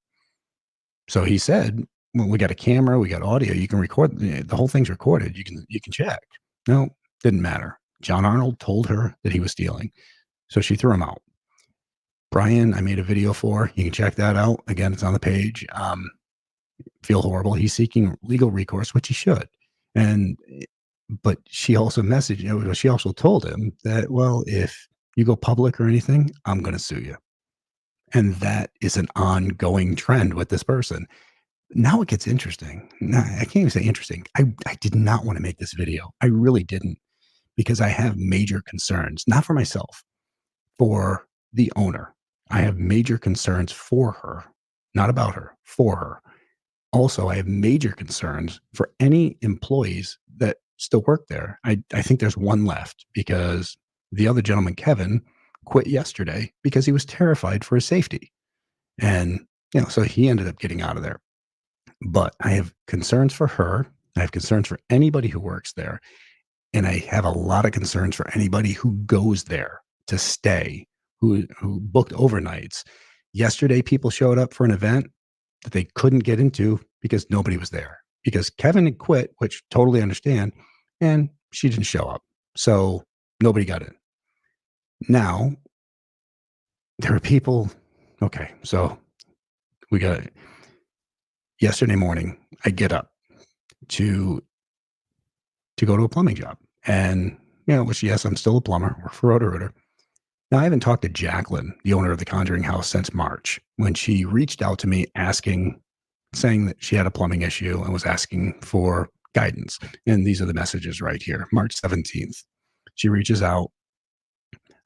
So he said, well, we got a camera, we got audio, you can record, the whole thing's recorded. You can check. No, didn't matter. John Arnold told her that he was stealing. So she threw him out. Brian, I made a video for. You can check that out. Again, it's on the page. Feel horrible. He's seeking legal recourse, which he should. But she also messaged, she also told him that, well, if you go public or anything, I'm going to sue you. And that is an ongoing trend with this person. Now it gets interesting. Nah, I can't even say interesting. I did not want to make this video. I really didn't, because I have major concerns, not for myself, for the owner. I have major concerns for her, not about her, for her. Also, I have major concerns for any employees that still work there. I think there's one left, because the other gentleman, Kevin, quit yesterday because he was terrified for his safety. And, so he ended up getting out of there. But I have concerns for her. I have concerns for anybody who works there. And I have a lot of concerns for anybody who goes there to stay, who booked overnights. Yesterday, people showed up for an event that they couldn't get into because nobody was there, because Kevin had quit, which totally understand, and she didn't show up. So nobody got in. Now, there are people. Okay, so we got yesterday morning, I get up to go to a plumbing job. And, which, yes, I'm still a plumber. Work for Roto-Rooter. Now, I haven't talked to Jacqueline, the owner of the Conjuring House, since March, when she reached out to me saying that she had a plumbing issue and was asking for guidance. And these are the messages right here. March 17th. She reaches out.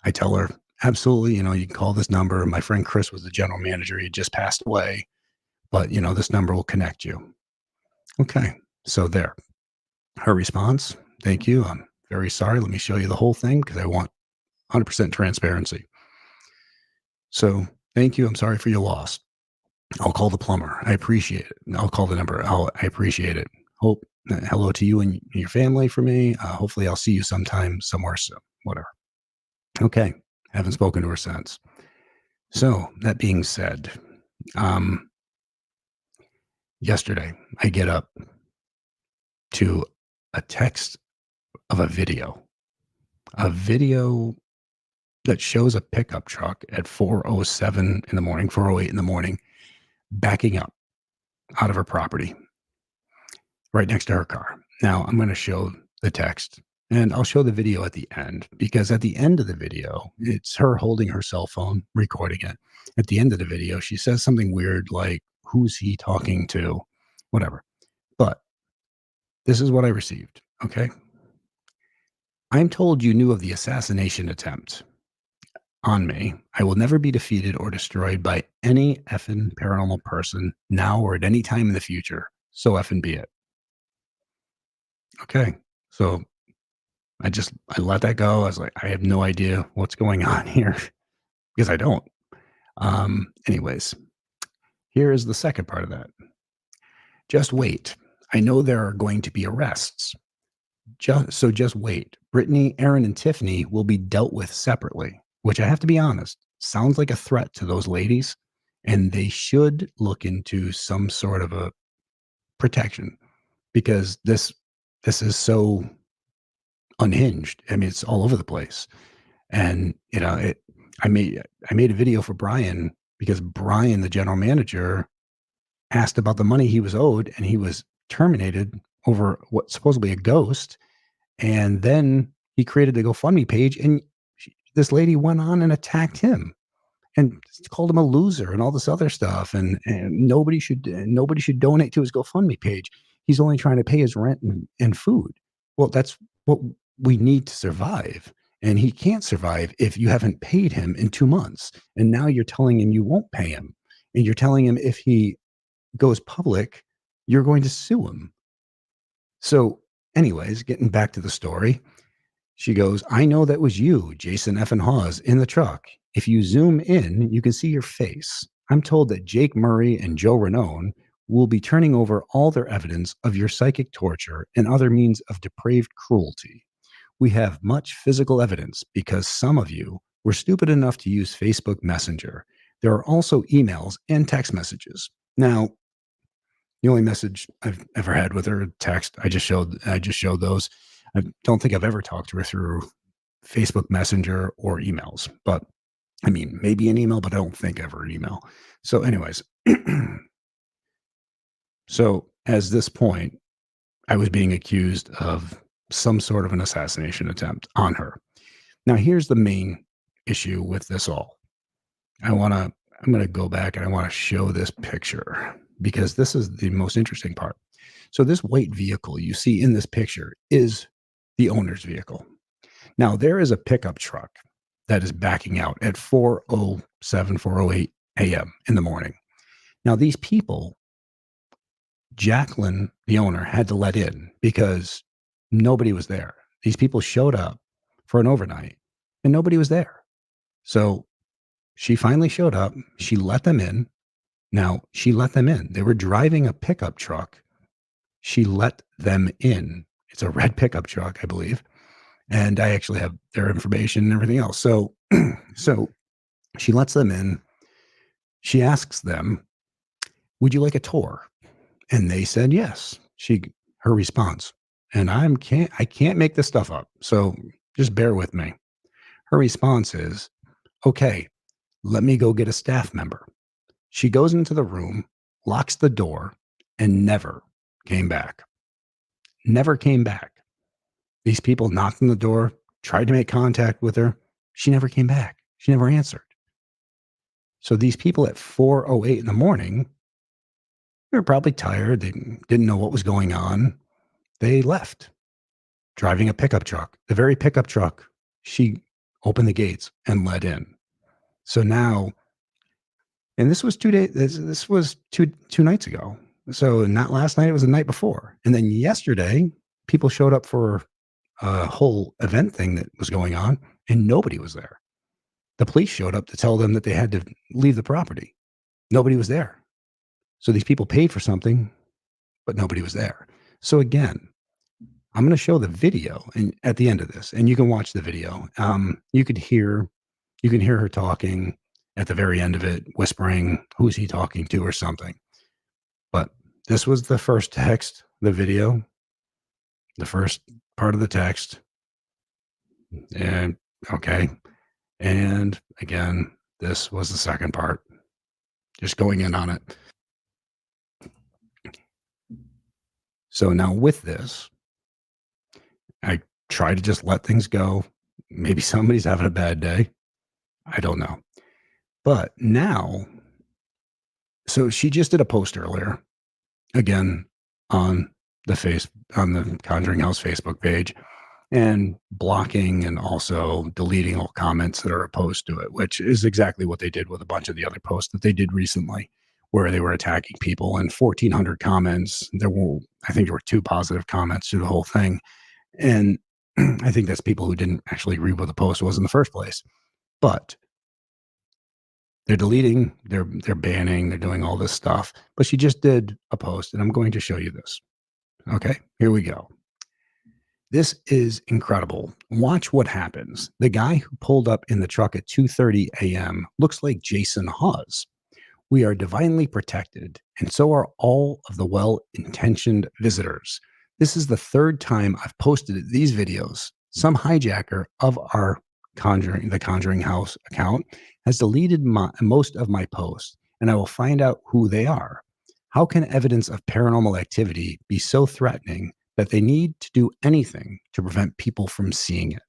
I tell her, absolutely, you can call this number. My friend Chris was the general manager. He just passed away. But, this number will connect you. Okay. So there. Her response, thank you. I'm very sorry. Let me show you the whole thing, because I want 100% transparency. So thank you. I'm sorry for your loss. I'll call the plumber. I appreciate it. I'll call the number. I appreciate it. Hope hello to you and your family for me. Hopefully I'll see you sometime somewhere soon. Whatever. Okay. Haven't spoken to her since. So that being said, yesterday I get up to a text of a video that shows a pickup truck at 4:07 in the morning, 4:08 in the morning, backing up out of her property right next to her car. Now, I'm going to show the text, and I'll show the video at the end, because at the end of the video, it's her holding her cell phone, recording it. At the end of the video, she says something weird like, "Who's he talking to?" Whatever. But this is what I received, okay? I'm told you knew of the assassination attempt on me. I will never be defeated or destroyed by any effing paranormal person now or at any time in the future. So effing be it. Okay. So I let that go. I was like, I have no idea what's going on here, because I don't. Anyways, here is the second part of that. Just wait. I know there are going to be arrests. Just wait. Brittany, Aaron, and Tiffany will be dealt with separately, which, I have to be honest, sounds like a threat to those ladies, and they should look into some sort of a protection, because this is so unhinged. I mean, it's all over the place. And I made a video for Brian, because Brian, the general manager, asked about the money he was owed, and he was terminated over what's supposedly a ghost. And then he created a GoFundMe page, and this lady went on and attacked him and called him a loser and all this other stuff. And nobody should donate to his GoFundMe page. He's only trying to pay his rent and food. Well, that's what we need to survive. And he can't survive if you haven't paid him in 2 months. And now you're telling him you won't pay him. And you're telling him if he goes public, you're going to sue him. So anyways, getting back to the story, she goes, I know that was you, Jason F. and Hawes, in the truck. If you zoom in, you can see your face. I'm told that Jake Murray and Joe Ranone will be turning over all their evidence of your psychic torture and other means of depraved cruelty. We have much physical evidence because some of you were stupid enough to use Facebook Messenger. There are also emails and text messages. Now, the only message I've ever had with her, text, I just showed those. I don't think I've ever talked to her through Facebook Messenger or emails, but I mean, maybe an email, but I don't think ever an email. So anyways, so as this point, I was being accused of some sort of an assassination attempt on her. Now, here's the main issue with this all. I want I'm going to go back and I want to show this picture because this is the most interesting part. So this white vehicle you see in this picture is the owner's vehicle. Now there is a pickup truck that is backing out at 4:07, 4:08 a.m. in the morning. Now these people, Jacqueline, the owner, had to let in because nobody was there. These people showed up for an overnight and nobody was there. So she finally showed up. She let them in. Now, she let them in. They were driving a pickup truck. She let them in. It's a red pickup truck, I believe. And I actually have their information and everything else. So, so she lets them in. She asks them, "Would you like a tour?" And they said yes. Her response, and I can't make this stuff up. So just bear with me. Her response is, "Okay, let me go get a staff member." She goes into the room, locks the door, and never came back. Never came back. These people knocked on the door, tried to make contact with her. She never came back. She never answered. So these people at 4:08 in the morning, they were probably tired. They didn't know what was going on. They left, driving a pickup truck, the very pickup truck she opened the gates and let in. So now, and this was 2 days. This was two nights ago. So not last night. It was the night before. And then yesterday, people showed up for a whole event thing that was going on, and nobody was there. The police showed up to tell them that they had to leave the property. Nobody was there. So these people paid for something, but nobody was there. So again, I'm going to show the video and at the end of this, and you can watch the video. You can hear her talking at the very end of it, whispering, "Who's he talking to?" or something. But this was the first text, the video, the first part of the text. And okay. And again, this was the second part, just going in on it. So now with this, I try to just let things go. Maybe somebody's having a bad day. I don't know. But now, so she just did a post earlier, again, on the Conjuring House Facebook page, and blocking and also deleting all comments that are opposed to it, which is exactly what they did with a bunch of the other posts that they did recently, where they were attacking people, and 1,400 comments. I think there were 2 positive comments to the whole thing. And I think that's people who didn't actually read what the post was in the first place. But they're deleting, they're banning, they're doing all this stuff. But she just did a post, and I'm going to show you this. Okay, here we go. This is incredible. Watch what happens. The guy who pulled up in the truck at 2:30 a.m. looks like Jason Hawes. We are divinely protected, and so are all of the well-intentioned visitors. This is the 3rd time I've posted these videos. Some hijacker of the Conjuring House account has deleted most of my posts, and I will find out who they are. How can evidence of paranormal activity be so threatening that they need to do anything to prevent people from seeing it?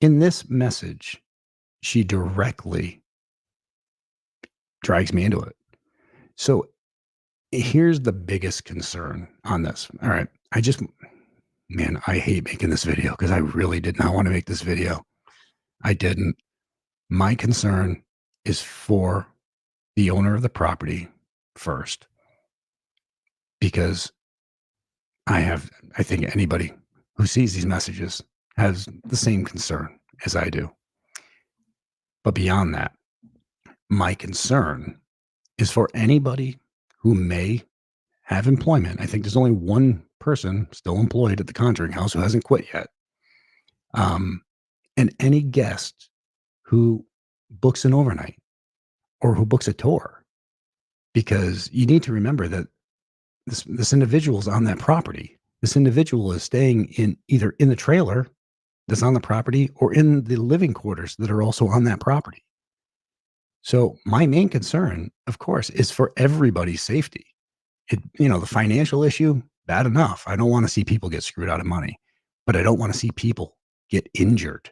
In this message, she directly drags me into it. So here's the biggest concern on this. All right. I hate making this video because I really did not want to make this video. I didn't. My concern is for the owner of the property first, because I think anybody who sees these messages has the same concern as I do. But beyond that, my concern is for anybody who may have employment. I think there's only one person still employed at the Conjuring House who hasn't quit yet. And any guest who books an overnight or who books a tour, because you need to remember that this individual is on that property. This individual is staying either in the trailer that's on the property or in the living quarters that are also on that property. So my main concern, of course, is for everybody's safety. The financial issue, bad enough. I don't want to see people get screwed out of money, but I don't want to see people get injured.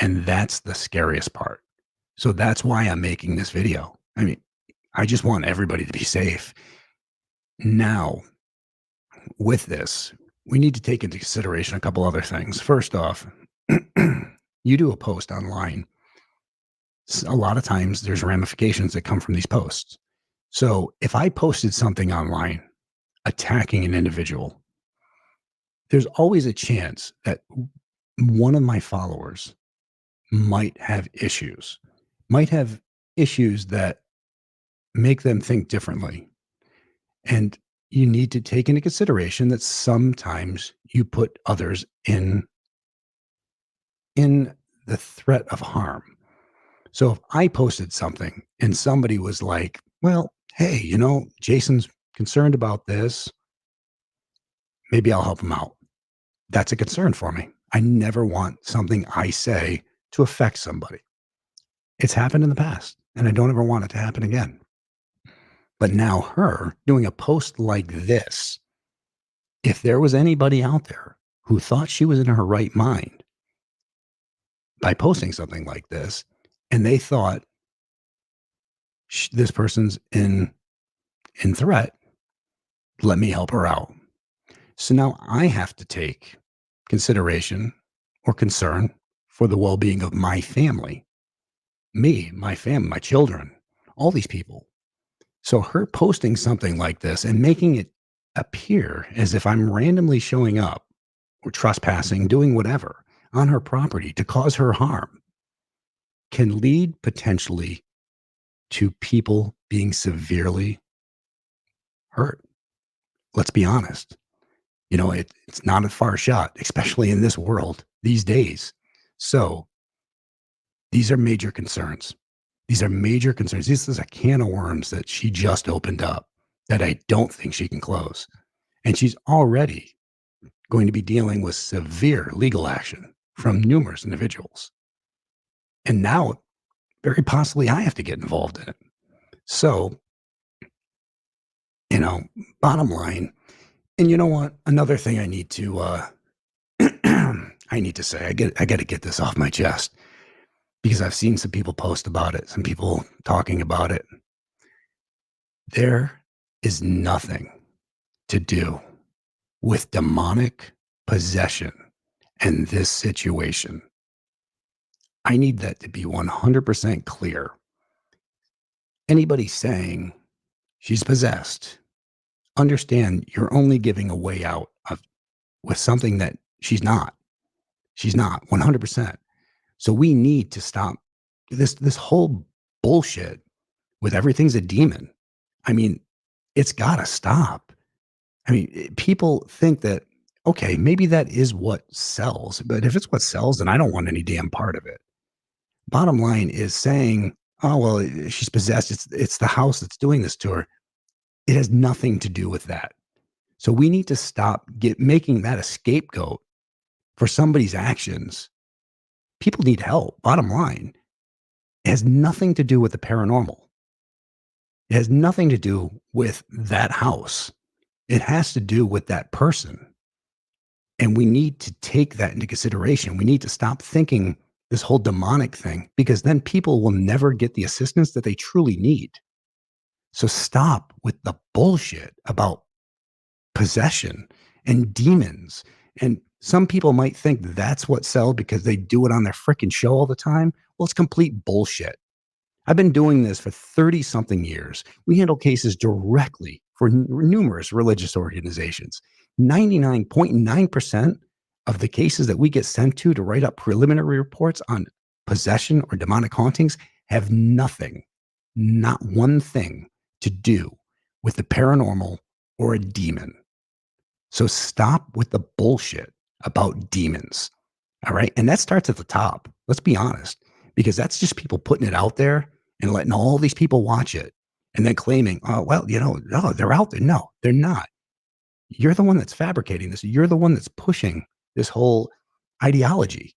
And that's the scariest part. So that's why I'm making this video. I mean, I just want everybody to be safe. Now, with this, we need to take into consideration a couple other things. First off, you do a post online. A lot of times there's ramifications that come from these posts. So if I posted something online attacking an individual, there's always a chance that one of my followers might have issues, that make them think differently. And you need to take into consideration that sometimes you put others in the threat of harm. So if I posted something and somebody was like, well, hey, Jason's concerned about this, maybe I'll help him out. That's a concern for me. I never want something I say to affect somebody. It's happened in the past, and I don't ever want it to happen again. But now her doing a post like this, if there was anybody out there who thought she was in her right mind by posting something like this, and they thought this person's in threat, let me help her out. So now I have to take consideration or concern for the well-being of my family, me, my family, my children, all these people. So her posting something like this and making it appear as if I'm randomly showing up or trespassing, doing whatever on her property to cause her harm can lead potentially to people being severely hurt. Let's be honest. It's not a far shot, especially in this world these days. So these are major concerns. These are major concerns. This is a can of worms that she just opened up that I don't think she can close. And she's already going to be dealing with severe legal action from numerous individuals. And now, very possibly, I have to get involved in it. So, bottom line, and you know what? Another thing I need to I need to say, I got to get this off my chest because I've seen some people post about it, some people talking about it. There is nothing to do with demonic possession in this situation. I need that to be 100% clear. Anybody saying she's possessed, understand you're only giving a way out with something that she's not. She's not 100%. So we need to stop this whole bullshit with everything's a demon. I mean, it's got to stop. I mean, people think that, okay, maybe that is what sells, but if it's what sells, then I don't want any damn part of it. Bottom line is saying, oh, well, she's possessed. It's the house that's doing this to her. It has nothing to do with that. So we need to stop making that a scapegoat for somebody's actions. People need help. Bottom line, it has nothing to do with the paranormal. It has nothing to do with that house. It has to do with that person. And we need to take that into consideration. We need to stop thinking this whole demonic thing, because then people will never get the assistance that they truly need. So stop with the bullshit about possession and demons. And some people might think that's what sells because they do it on their freaking show all the time. Well, it's complete bullshit. I've been doing this for 30 something years. We handle cases directly for numerous religious organizations. 99.9% of the cases that we get sent to write up preliminary reports on possession or demonic hauntings have nothing, not one thing to do with the paranormal or a demon. So stop with the bullshit about demons. All right. And that starts at the top. Let's be honest, because that's just people putting it out there and letting all these people watch it and then claiming, oh, well, no, they're out there. No, they're not. You're the one that's fabricating this. You're the one that's pushing this whole ideology.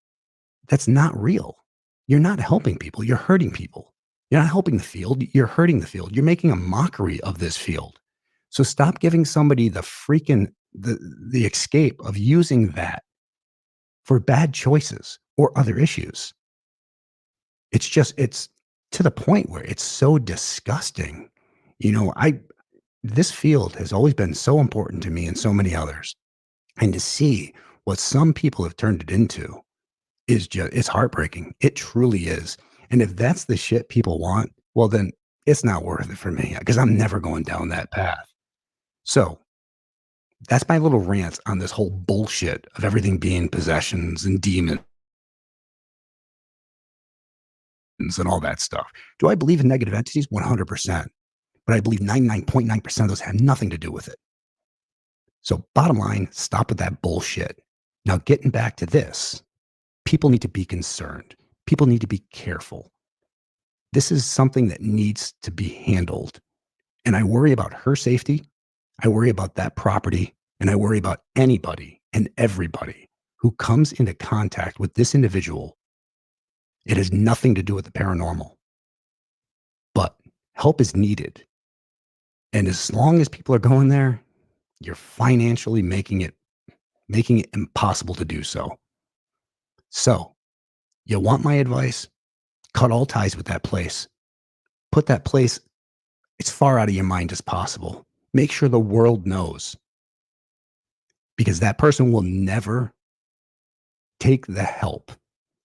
That's not real. You're not helping people. You're hurting people. You're not helping the field. You're hurting the field. You're making a mockery of this field. So stop giving somebody the escape of using that for bad choices or other issues. It's to the point where it's so disgusting. You know, this field has always been so important to me and so many others. And to see what some people have turned it into is just, it's heartbreaking. It truly is. And if that's the shit people want, well, then it's not worth it for me because I'm never going down that path. So that's my little rant on this whole bullshit of everything being possessions and demons and all that stuff. Do I believe in negative entities? 100%. But I believe 99.9% of those have nothing to do with it. So bottom line, stop with that bullshit. Now, getting back to this, people need to be concerned. People need to be careful. This is something that needs to be handled. And I worry about her safety. I worry about that property. And I worry about anybody and everybody who comes into contact with this individual. It has nothing to do with the paranormal. But help is needed. And as long as people are going there, you're financially making it impossible to do so. So, you want my advice? Cut all ties with that place. Put that place as far out of your mind as possible. Make sure the world knows. Because that person will never take the help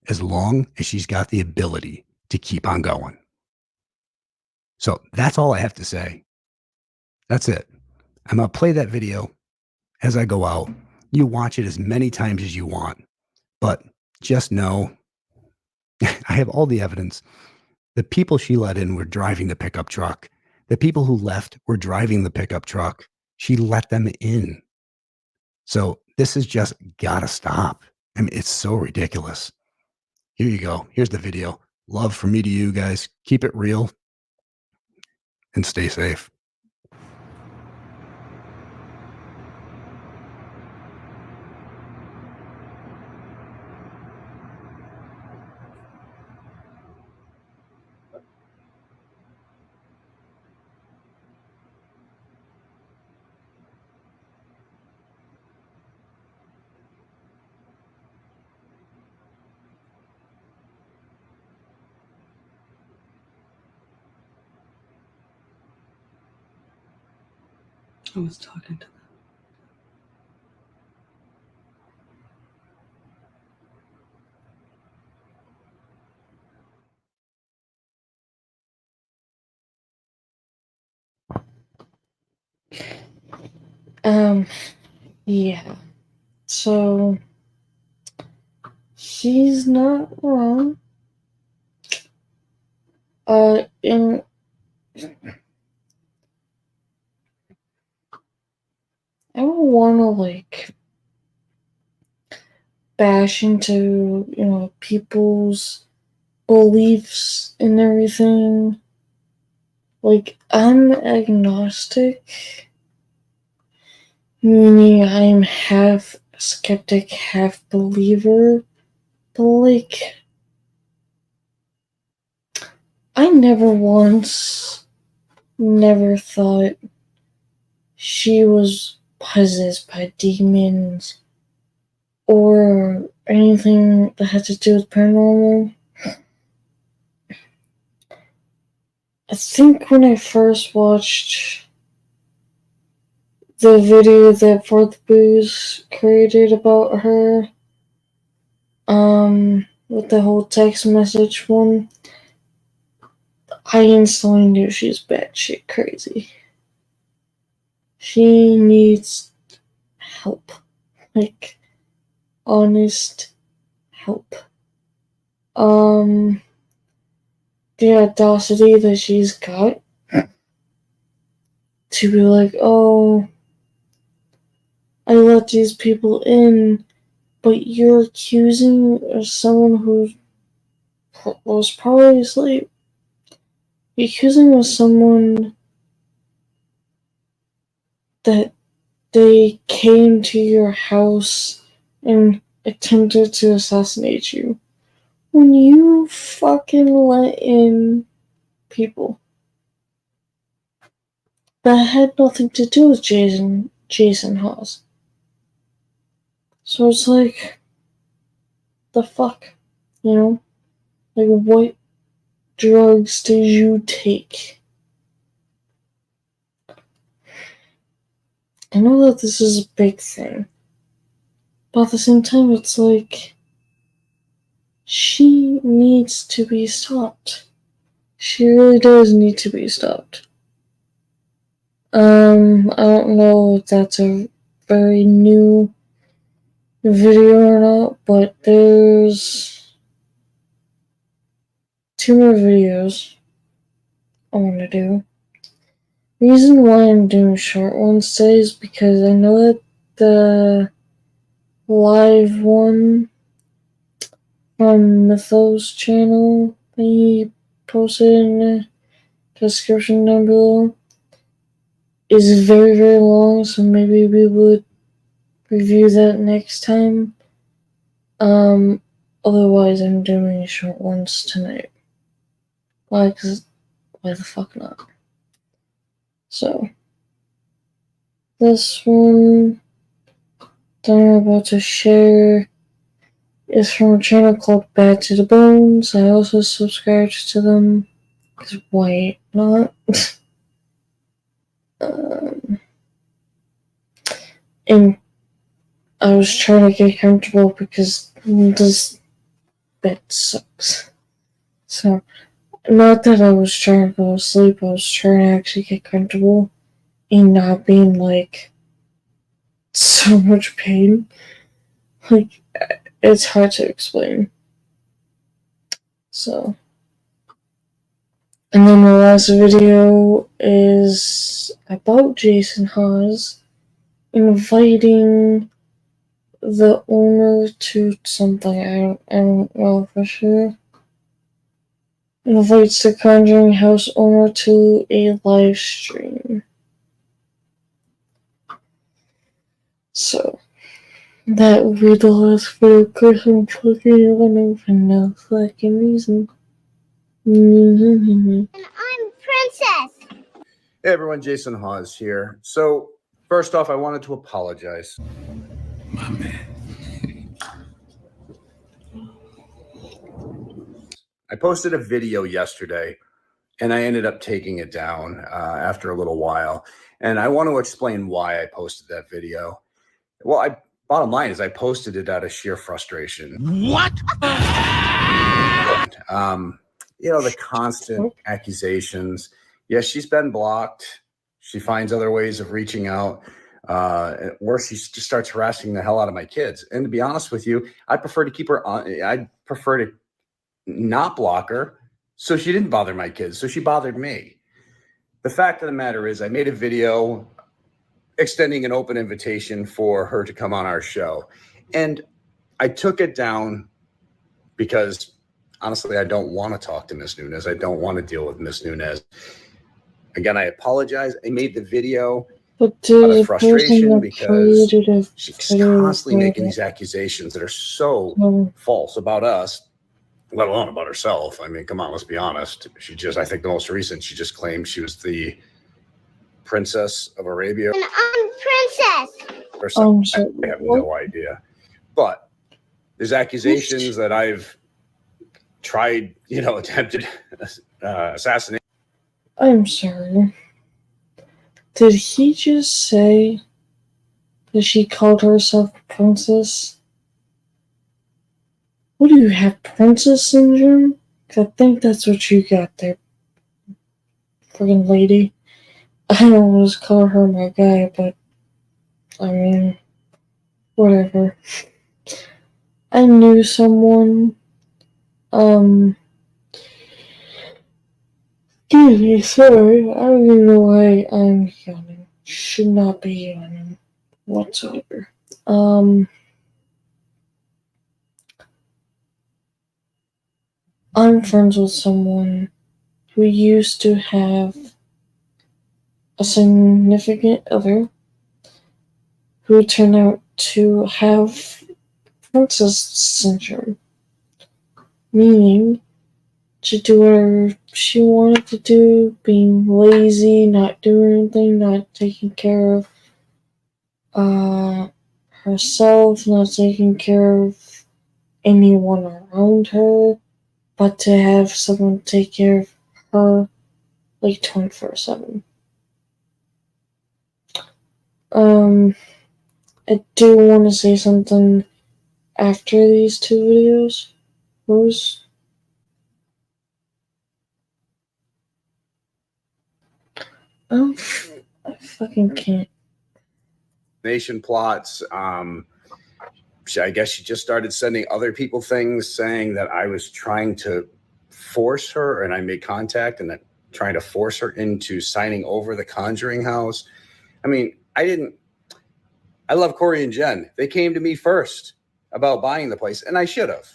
as long as she's got the ability to keep on going. So that's all I have to say. That's it. I'm going to play that video as I go out. You watch it as many times as you want. But just know, I have all the evidence. The people she let in were driving the pickup truck. The people who left were driving the pickup truck. She let them in. So this has just got to stop. I mean, it's so ridiculous. Here you go. Here's the video. Love from me to you guys. Keep it real and stay safe. I was talking to them. Yeah. So she's not wrong. And I don't want to bash into people's beliefs and everything. I'm agnostic, meaning I'm half skeptic, half believer. But I never thought she was possessed by demons or anything that had to do with paranormal. I think when I first watched the video that Fourth Booze created about her, with the whole text message one, I instantly knew she's batshit crazy. She needs help. Honest help. The audacity that she's got to be like, oh, I let these people in, but you're accusing someone who was probably asleep. You're accusing someone that they came to your house and attempted to assassinate you. When you fucking let in people that had nothing to do with Jason Hawes. So it's like, the fuck, what drugs did you take? I know that this is a big thing, but at the same time, it's like, she needs to be stopped. She really does need to be stopped. I don't know if that's a very new video or not, but there's 2 more videos I want to do. Reason why I'm doing short ones today is because I know that the live one from Mythos channel that he posted in the description down below is very, very long, so maybe we would review that next time. Otherwise I'm doing short ones tonight. Why? 'Cause why the fuck not? So, this one that I'm about to share is from a channel called Bad to the Bones. I also subscribed to them, because why not? And I was trying to get comfortable because this bed sucks. So, not that I was trying to go to sleep, I was trying to actually get comfortable and not be in, like, so much pain. Like, it's hard to explain. So. And then the last video is about Jason Hawes inviting the owner to something. I don't know for sure. Invites the Conjuring House owner to a live stream. So, that will be the last video. Of course, I'm talking on for no fucking reason. And I'm Princess. Hey everyone, Jason Hawes here. So, first off, I wanted to apologize. My man. I posted a video yesterday and I ended up taking it down after a little while. And I want to explain why I posted that video. Well, bottom line is I posted it out of sheer frustration. What? The constant accusations. Yes, she's been blocked. She finds other ways of reaching out. Where she just starts harassing the hell out of my kids. And to be honest with you, I prefer to keep her on. I prefer to not block her so she didn't bother my kids. So she bothered me. The fact of the matter is I made a video extending an open invitation for her to come on our show. And I took it down because honestly, I don't want to talk to Miss Nunez. I don't want to deal with Miss Nunez. Again, I apologize. I made the video But out of frustration because she's constantly making these accusations that are so false about us, let alone about herself. I mean, come on, let's be honest. I think the most recent, she just claimed she was the Princess of Arabia. And I'm Princess. Or something. I have no idea. But there's accusations that I've tried, attempted assassination. I'm sorry. Did he just say that she called herself a princess? What do you have, princess syndrome? 'Cause I think that's what you got there, friggin' lady. I don't always call her my guy, but I mean, whatever. I knew someone, excuse me, sorry, I don't even know why I'm yawning. Should not be yawning whatsoever. I'm friends with someone who used to have a significant other who turned out to have princess syndrome, meaning to do whatever she wanted to do, being lazy, not doing anything, not taking care of herself, not taking care of anyone around her, but to have someone take care of her like 24/7. I do want to say something after these two videos. Rose? I fucking can't. Nation plots. I guess she just started sending other people things saying that I was trying to force her, and I made contact and that trying to force her into signing over the Conjuring house. I mean, I love Corey and Jen. They came to me first about buying the place, and I should have.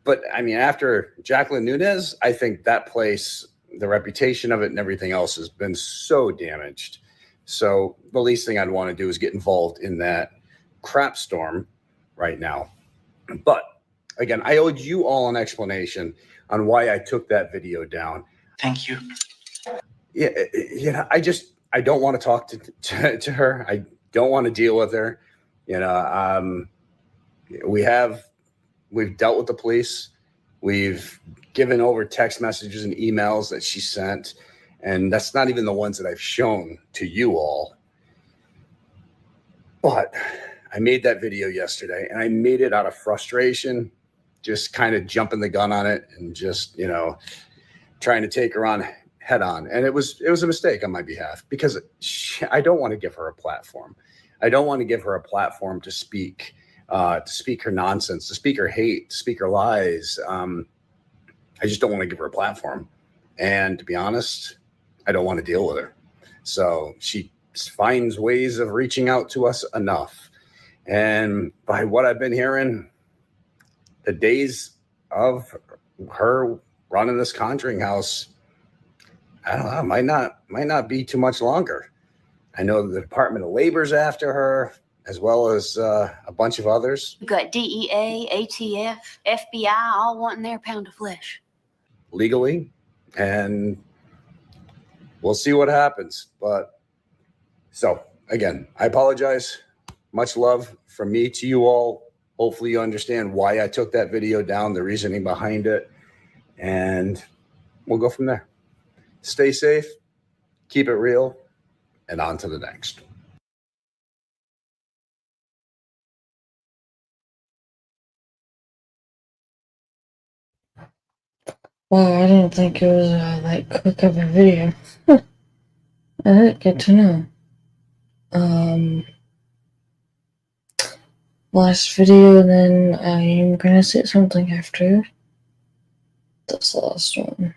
But I mean, after Jacqueline Nunez, I think that place, the reputation of it and everything else has been so damaged. So the least thing I'd want to do is get involved in that crap storm right now. But again, I owed you all an explanation on why I took that video down. Thank you. Yeah, I don't want to talk to her. I don't want to deal with her. We've dealt with the police. We've given over text messages and emails that she sent, and that's not even the ones that I've shown to you all. But I made that video yesterday, and I made it out of frustration, just kind of jumping the gun on it and just, trying to take her on head on. And it was a mistake on my behalf because I don't want to give her a platform. I don't want to give her a platform to speak her nonsense, to speak her hate, to speak her lies. I just don't want to give her a platform. And to be honest, I don't want to deal with her. So she finds ways of reaching out to us enough. And by what I've been hearing, the days of her running this Conjuring house, I don't know, might not be too much longer. I know the Department of Labor's after her, as well as a bunch of others. You've got DEA, ATF, FBI, all wanting their pound of flesh. Legally, and we'll see what happens. But so again, I apologize. Much love from me to you all. Hopefully you understand why I took that video down, the reasoning behind it, and we'll go from there. Stay safe, keep it real, and on to the next. Wow, I didn't think it was that quick of a video. Good to know. Last video, and then I'm gonna say something after. That's the last one.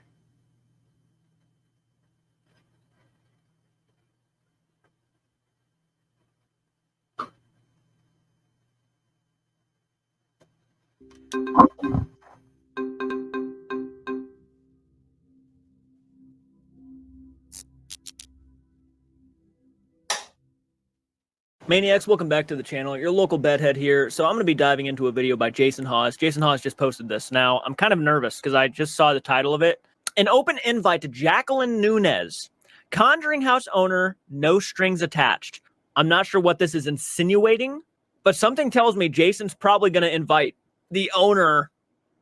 Maniacs, welcome back to the channel. Your local bedhead here. So I'm going to be diving into a video by Jason Hawes. Jason Hawes just posted this. Now, I'm kind of nervous because I just saw the title of it. An open invite to Jacqueline Nunez. Conjuring house owner, no strings attached. I'm not sure what this is insinuating, but something tells me Jason's probably going to invite the owner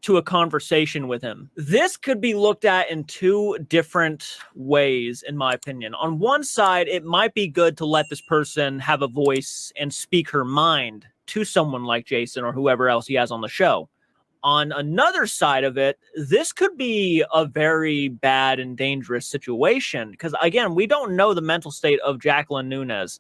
to a conversation with him. This could be looked at in two different ways, in my opinion. On one side, it might be good to let this person have a voice and speak her mind to someone like Jason or whoever else he has on the show. On another side of it, this could be a very bad and dangerous situation because, again, we don't know the mental state of Jacqueline Nunez.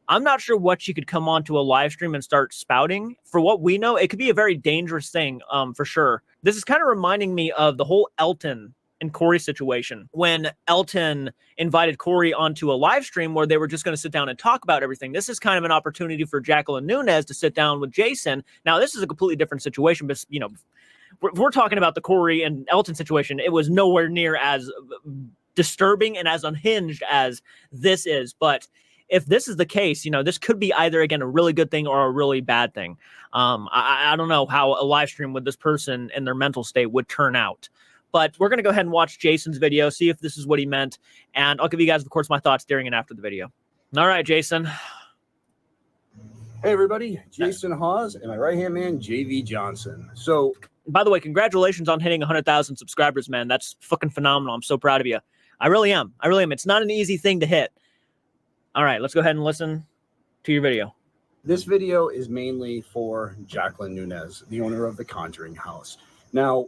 I'm not sure what she could come onto a live stream and start spouting. For what we know, it could be a very dangerous thing, for sure. This is kind of reminding me of the whole Elton and Corey situation. When Elton invited Corey onto a live stream where they were just going to sit down and talk about everything. This is kind of an opportunity for Jacqueline Nunez to sit down with Jason. Now, this is a completely different situation, but, we're talking about the Corey and Elton situation. It was nowhere near as disturbing and as unhinged as this is, but if this is the case, this could be either, again, a really good thing or a really bad thing. I don't know how a live stream with this person and their mental state would turn out. But we're going to go ahead and watch Jason's video, see if this is what he meant. And I'll give you guys, of course, my thoughts during and after the video. All right, Jason. Hey, everybody. Jason Hawes and my right-hand man, JV Johnson. So By the way, congratulations on hitting 100,000 subscribers, man. That's fucking phenomenal. I'm so proud of you. I really am. I really am. It's not an easy thing to hit. All right, let's go ahead and listen to your video. This video is mainly for Jacqueline Nunez, the owner of the Conjuring House. Now,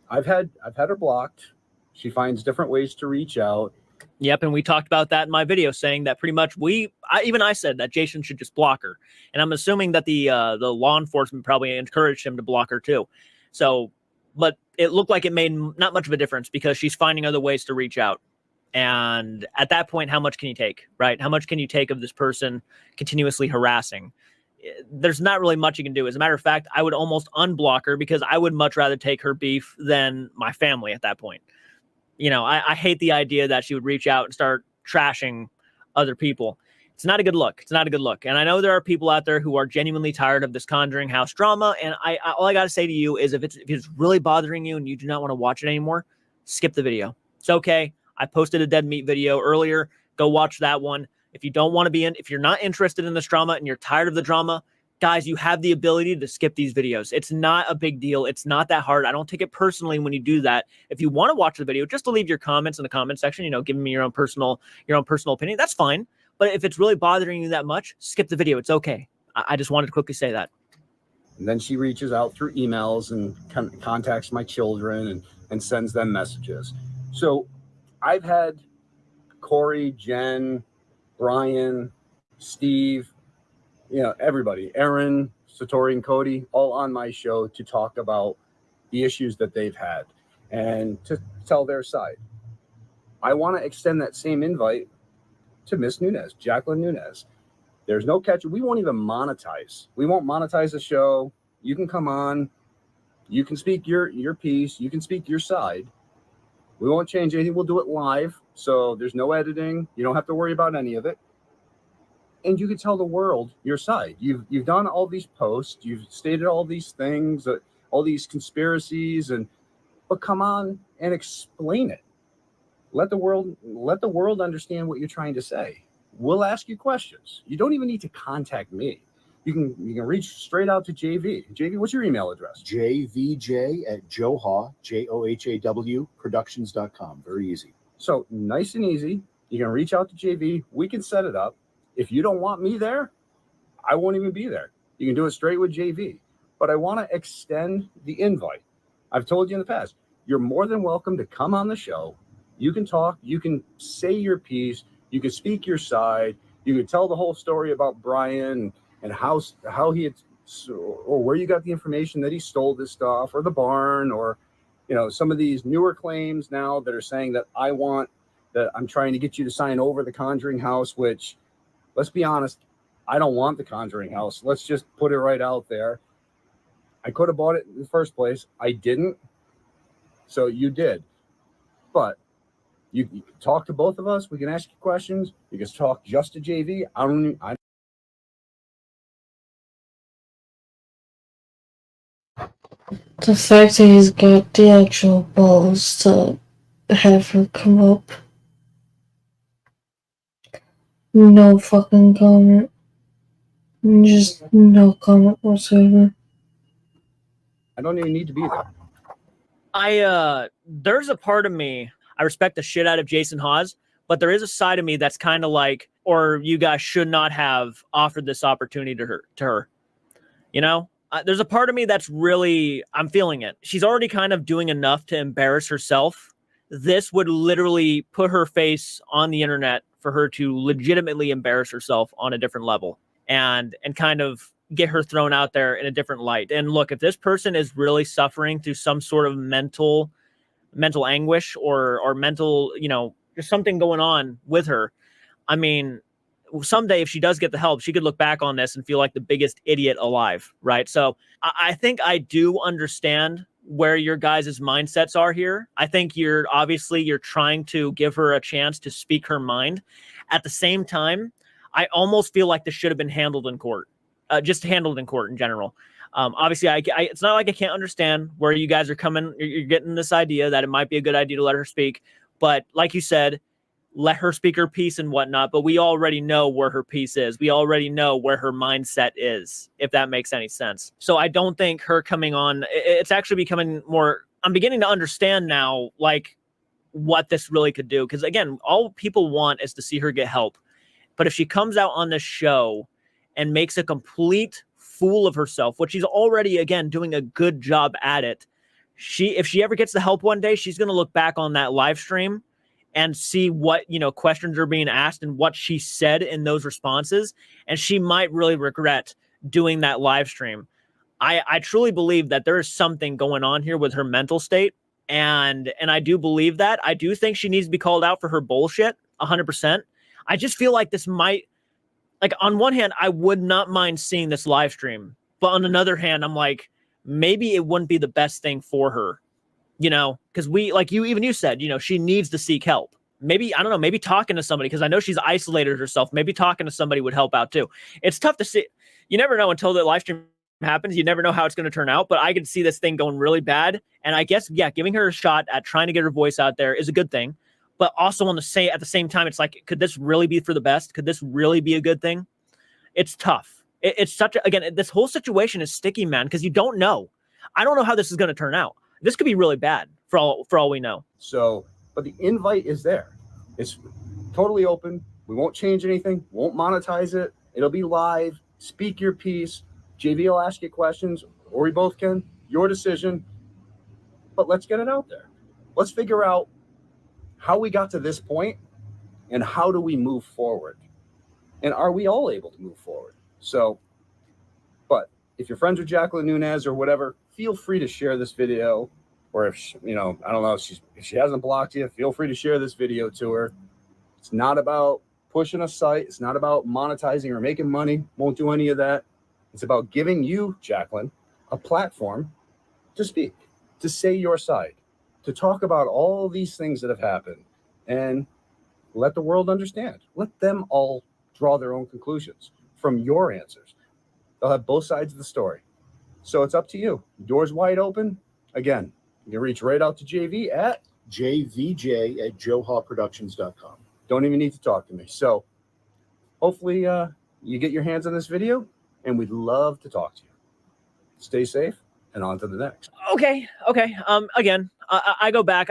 I've had her blocked. She finds different ways to reach out. Yep, and we talked about that in my video, saying that pretty much I said that Jason should just block her, and I'm assuming that the law enforcement probably encouraged him to block her too. So, but it looked like it made not much of a difference because she's finding other ways to reach out. And at that point, how much can you take, right? How much can you take of this person continuously harassing? There's not really much you can do. As a matter of fact, I would almost unblock her because I would much rather take her beef than my family at that point. You know, I hate the idea that she would reach out and start trashing other people. It's not a good look. It's not a good look. And I know there are people out there who are genuinely tired of this Conjuring House drama. And all I got to say to you is if it's really bothering you and you do not want to watch it anymore, skip the video. It's okay. I posted a dead meat video earlier. Go watch that one. If you don't want to be in, if you're not interested in this drama and you're tired of the drama, guys, you have the ability to skip these videos. It's not a big deal. It's not that hard. I don't take it personally when you do that. If you want to watch the video, just to leave your comments in the comment section, you know, giving me your own personal opinion, that's fine. But if it's really bothering you that much, skip the video. It's okay. I just wanted to quickly say that. And then she reaches out through emails and contacts my children and sends them messages. So I've had Corey, Jen, Brian, Steve, you know, everybody, Aaron, Satori, and Cody, all on my show to talk about the issues that they've had and to tell their side. I want to extend that same invite to Miss Nunez, Jacqueline Nunez. There's no catch. We won't even monetize. We won't monetize the show. You can come on. You can speak your piece. You can speak your side. We won't change anything. We'll do it live. So there's no editing. You don't have to worry about any of it. And you can tell the world your side. You've done all these posts. You've stated all these things, all these conspiracies, but come on and explain it. Let the world understand what you're trying to say. We'll ask you questions. You don't even need to contact me. You can reach straight out to JV. JV, what's your email address? JVJ@Johhaw, JOHAW Productions.com. Very easy. So nice and easy. You can reach out to JV. We can set it up. If you don't want me there, I won't even be there. You can do it straight with JV. But I want to extend the invite. I've told you in the past, you're more than welcome to come on the show. You can talk. You can say your piece. You can speak your side. You can tell the whole story about Brian and how he had, or where you got the information that he stole this stuff, or the barn, or, you know, some of these newer claims now that are saying that I'm trying to get you to sign over the Conjuring House, which, let's be honest, I don't want the Conjuring House. Let's just put it right out there. I could have bought it in the first place. I didn't. So you did. But you can talk to both of us. We can ask you questions. You can talk just to JV. The fact that he's got the actual balls to have her come up. No fucking comment. Just no comment whatsoever. I don't even need to be there. There's a part of me, I respect the shit out of Jason Hawes, but there is a side of me that's kind of like, or you guys should not have offered this opportunity to her. You know, there's a part of me that's really, I'm feeling it. She's already kind of doing enough to embarrass herself. This would literally put her face on the internet for her to legitimately embarrass herself on a different level and kind of get her thrown out there in a different light. And look, if this person is really suffering through some sort of mental anguish or mental, you know, there's something going on with her. I mean, someday if she does get the help, she could look back on this and feel like the biggest idiot alive, right? So I think I do understand where your guys' mindsets are here. I think you're trying to give her a chance to speak her mind. At the same time, I almost feel like this should have been handled in court. Just handled in court in general. Obviously, it's not like I can't understand where you guys are coming. You're getting this idea that it might be a good idea to let her speak. But like you said, let her speak her piece and whatnot, but we already know where her piece is. We already know where her mindset is, if that makes any sense. So I don't think her coming on, it's actually becoming more, I'm beginning to understand now, like, what this really could do. Because again, all people want is to see her get help. But if she comes out on this show and makes a complete fool of herself, which she's already, again, doing a good job at it, if she ever gets the help one day, she's going to look back on that live stream and see what, questions are being asked and what she said in those responses. And she might really regret doing that live stream. I truly believe that there is something going on here with her mental state. And I do believe that. I do think she needs to be called out for her bullshit 100%. I just feel like this might, like, on one hand, I would not mind seeing this live stream. But on another hand, I'm like, maybe it wouldn't be the best thing for her. Because like you said, she needs to seek help. Maybe, I don't know, maybe talking to somebody, because I know she's isolated herself. Maybe talking to somebody would help out too. It's tough to see. You never know until the live stream happens. You never know how it's going to turn out, but I could see this thing going really bad. And I guess, yeah, giving her a shot at trying to get her voice out there is a good thing. But also at the same time, it's like, could this really be for the best? Could this really be a good thing? It's tough. It's such a, again, this whole situation is sticky, man, because you don't know. I don't know how this is going to turn out. This could be really bad for all we know. So, but the invite is there. It's totally open. We won't change anything. Won't monetize it. It'll be live. Speak your piece. JV will ask you questions, or we both can. Your decision. But let's get it out there. Let's figure out how we got to this point and how do we move forward. And are we all able to move forward? So, but if you're friends with Jacqueline Nunez or whatever, feel free to share this video. Or if she, I don't know, if she hasn't blocked you, feel free to share this video to her. It's not about pushing a site. It's not about monetizing or making money. Won't do any of that. It's about giving you, Jacqueline, a platform to speak, to say your side, to talk about all these things that have happened and let the world understand. Let them all draw their own conclusions from your answers. They'll have both sides of the story. So it's up to you. Doors wide open. Again, you can reach right out to JV at jvj@johawproductions.com. Don't even need to talk to me. So hopefully you get your hands on this video, and we'd love to talk to you. Stay safe, and on to the next. Okay. Again, I go back.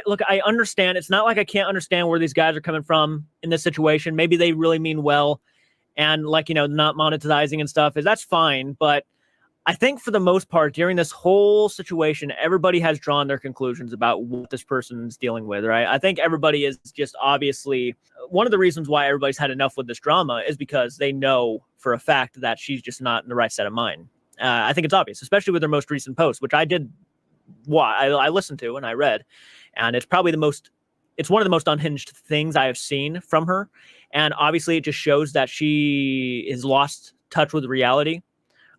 Look, I understand. It's not like I can't understand where these guys are coming from in this situation. Maybe they really mean well, and like, not monetizing and stuff, that's fine. But I think for the most part, during this whole situation, everybody has drawn their conclusions about what this person's dealing with, right? I think everybody is just obviously, one of the reasons why everybody's had enough with this drama is because they know for a fact that she's just not in the right set of mind. I think it's obvious, especially with her most recent post, which I listened to and I read, and it's probably it's one of the most unhinged things I have seen from her. And obviously it just shows that she has lost touch with reality.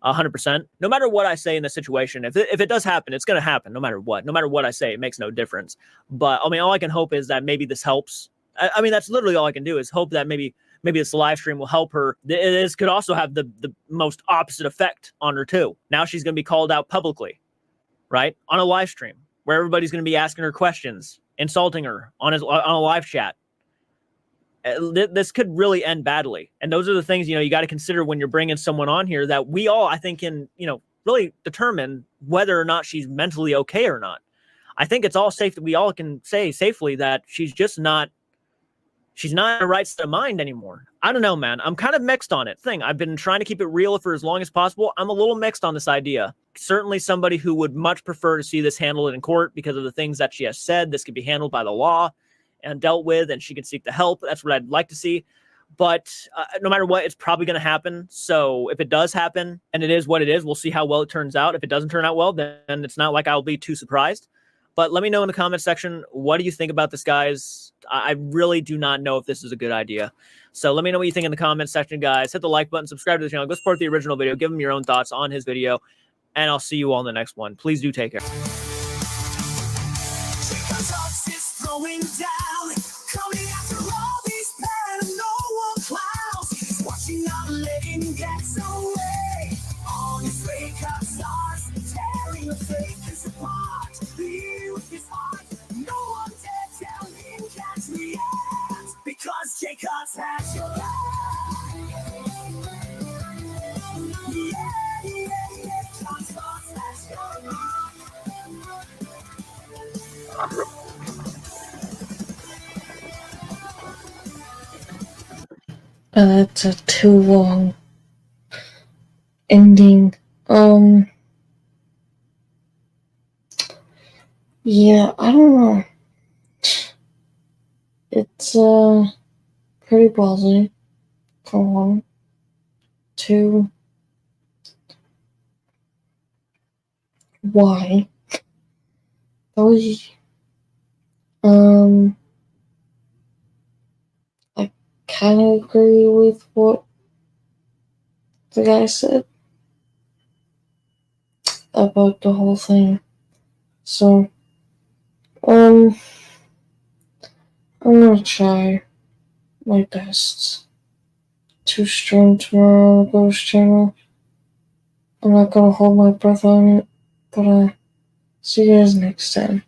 100%. No matter what I say in this situation, if it does happen, it's going to happen no matter what. No matter what I say, it makes no difference. But I mean, all I can hope is that maybe this helps. I mean, that's literally all I can do is hope that maybe this live stream will help her. This could also have the most opposite effect on her too. Now she's going to be called out publicly, right? On a live stream where everybody's going to be asking her questions, insulting her on a live chat. This could really end badly. And those are the things, you got to consider when you're bringing someone on here that we all, I think, can, really determine whether or not she's mentally okay or not. I think it's all safe that we all can say safely that she's not in the right state of mind anymore. I don't know, man. I'm kind of mixed on it. I've been trying to keep it real for as long as possible. I'm a little mixed on this idea. Certainly somebody who would much prefer to see this handled in court because of the things that she has said. This could be handled by the law and dealt with, and she can seek the help. That's what I'd like to see. But no matter what, it's probably going to happen. So if it does happen, and it is what it is, we'll see how well it turns out. If it doesn't turn out well, then it's not like I'll be too surprised. But let me know in the comment section, what do you think about this, guys? I really do not know if this is a good idea. So let me know what you think in the comment section, guys. Hit the like button, subscribe to the channel, go support the original video, give them your own thoughts on his video, and I'll see you all in the next one. Please do take care. Going down, coming after all these paranormal clouds, watching our living gets away. All these wake up stars, tearing the faces apart. Be with his heart, no one dare tell him catch me yet. stray cats has your eye. Yeah, transports has your eye. That's a too long ending. Yeah, I don't know. It's pretty ballsy for one. Two, why? Three, I kind of agree with what the guy said about the whole thing. So, I'm gonna try my best to stream tomorrow on the Ghost channel. I'm not gonna hold my breath on it, but see you guys next time.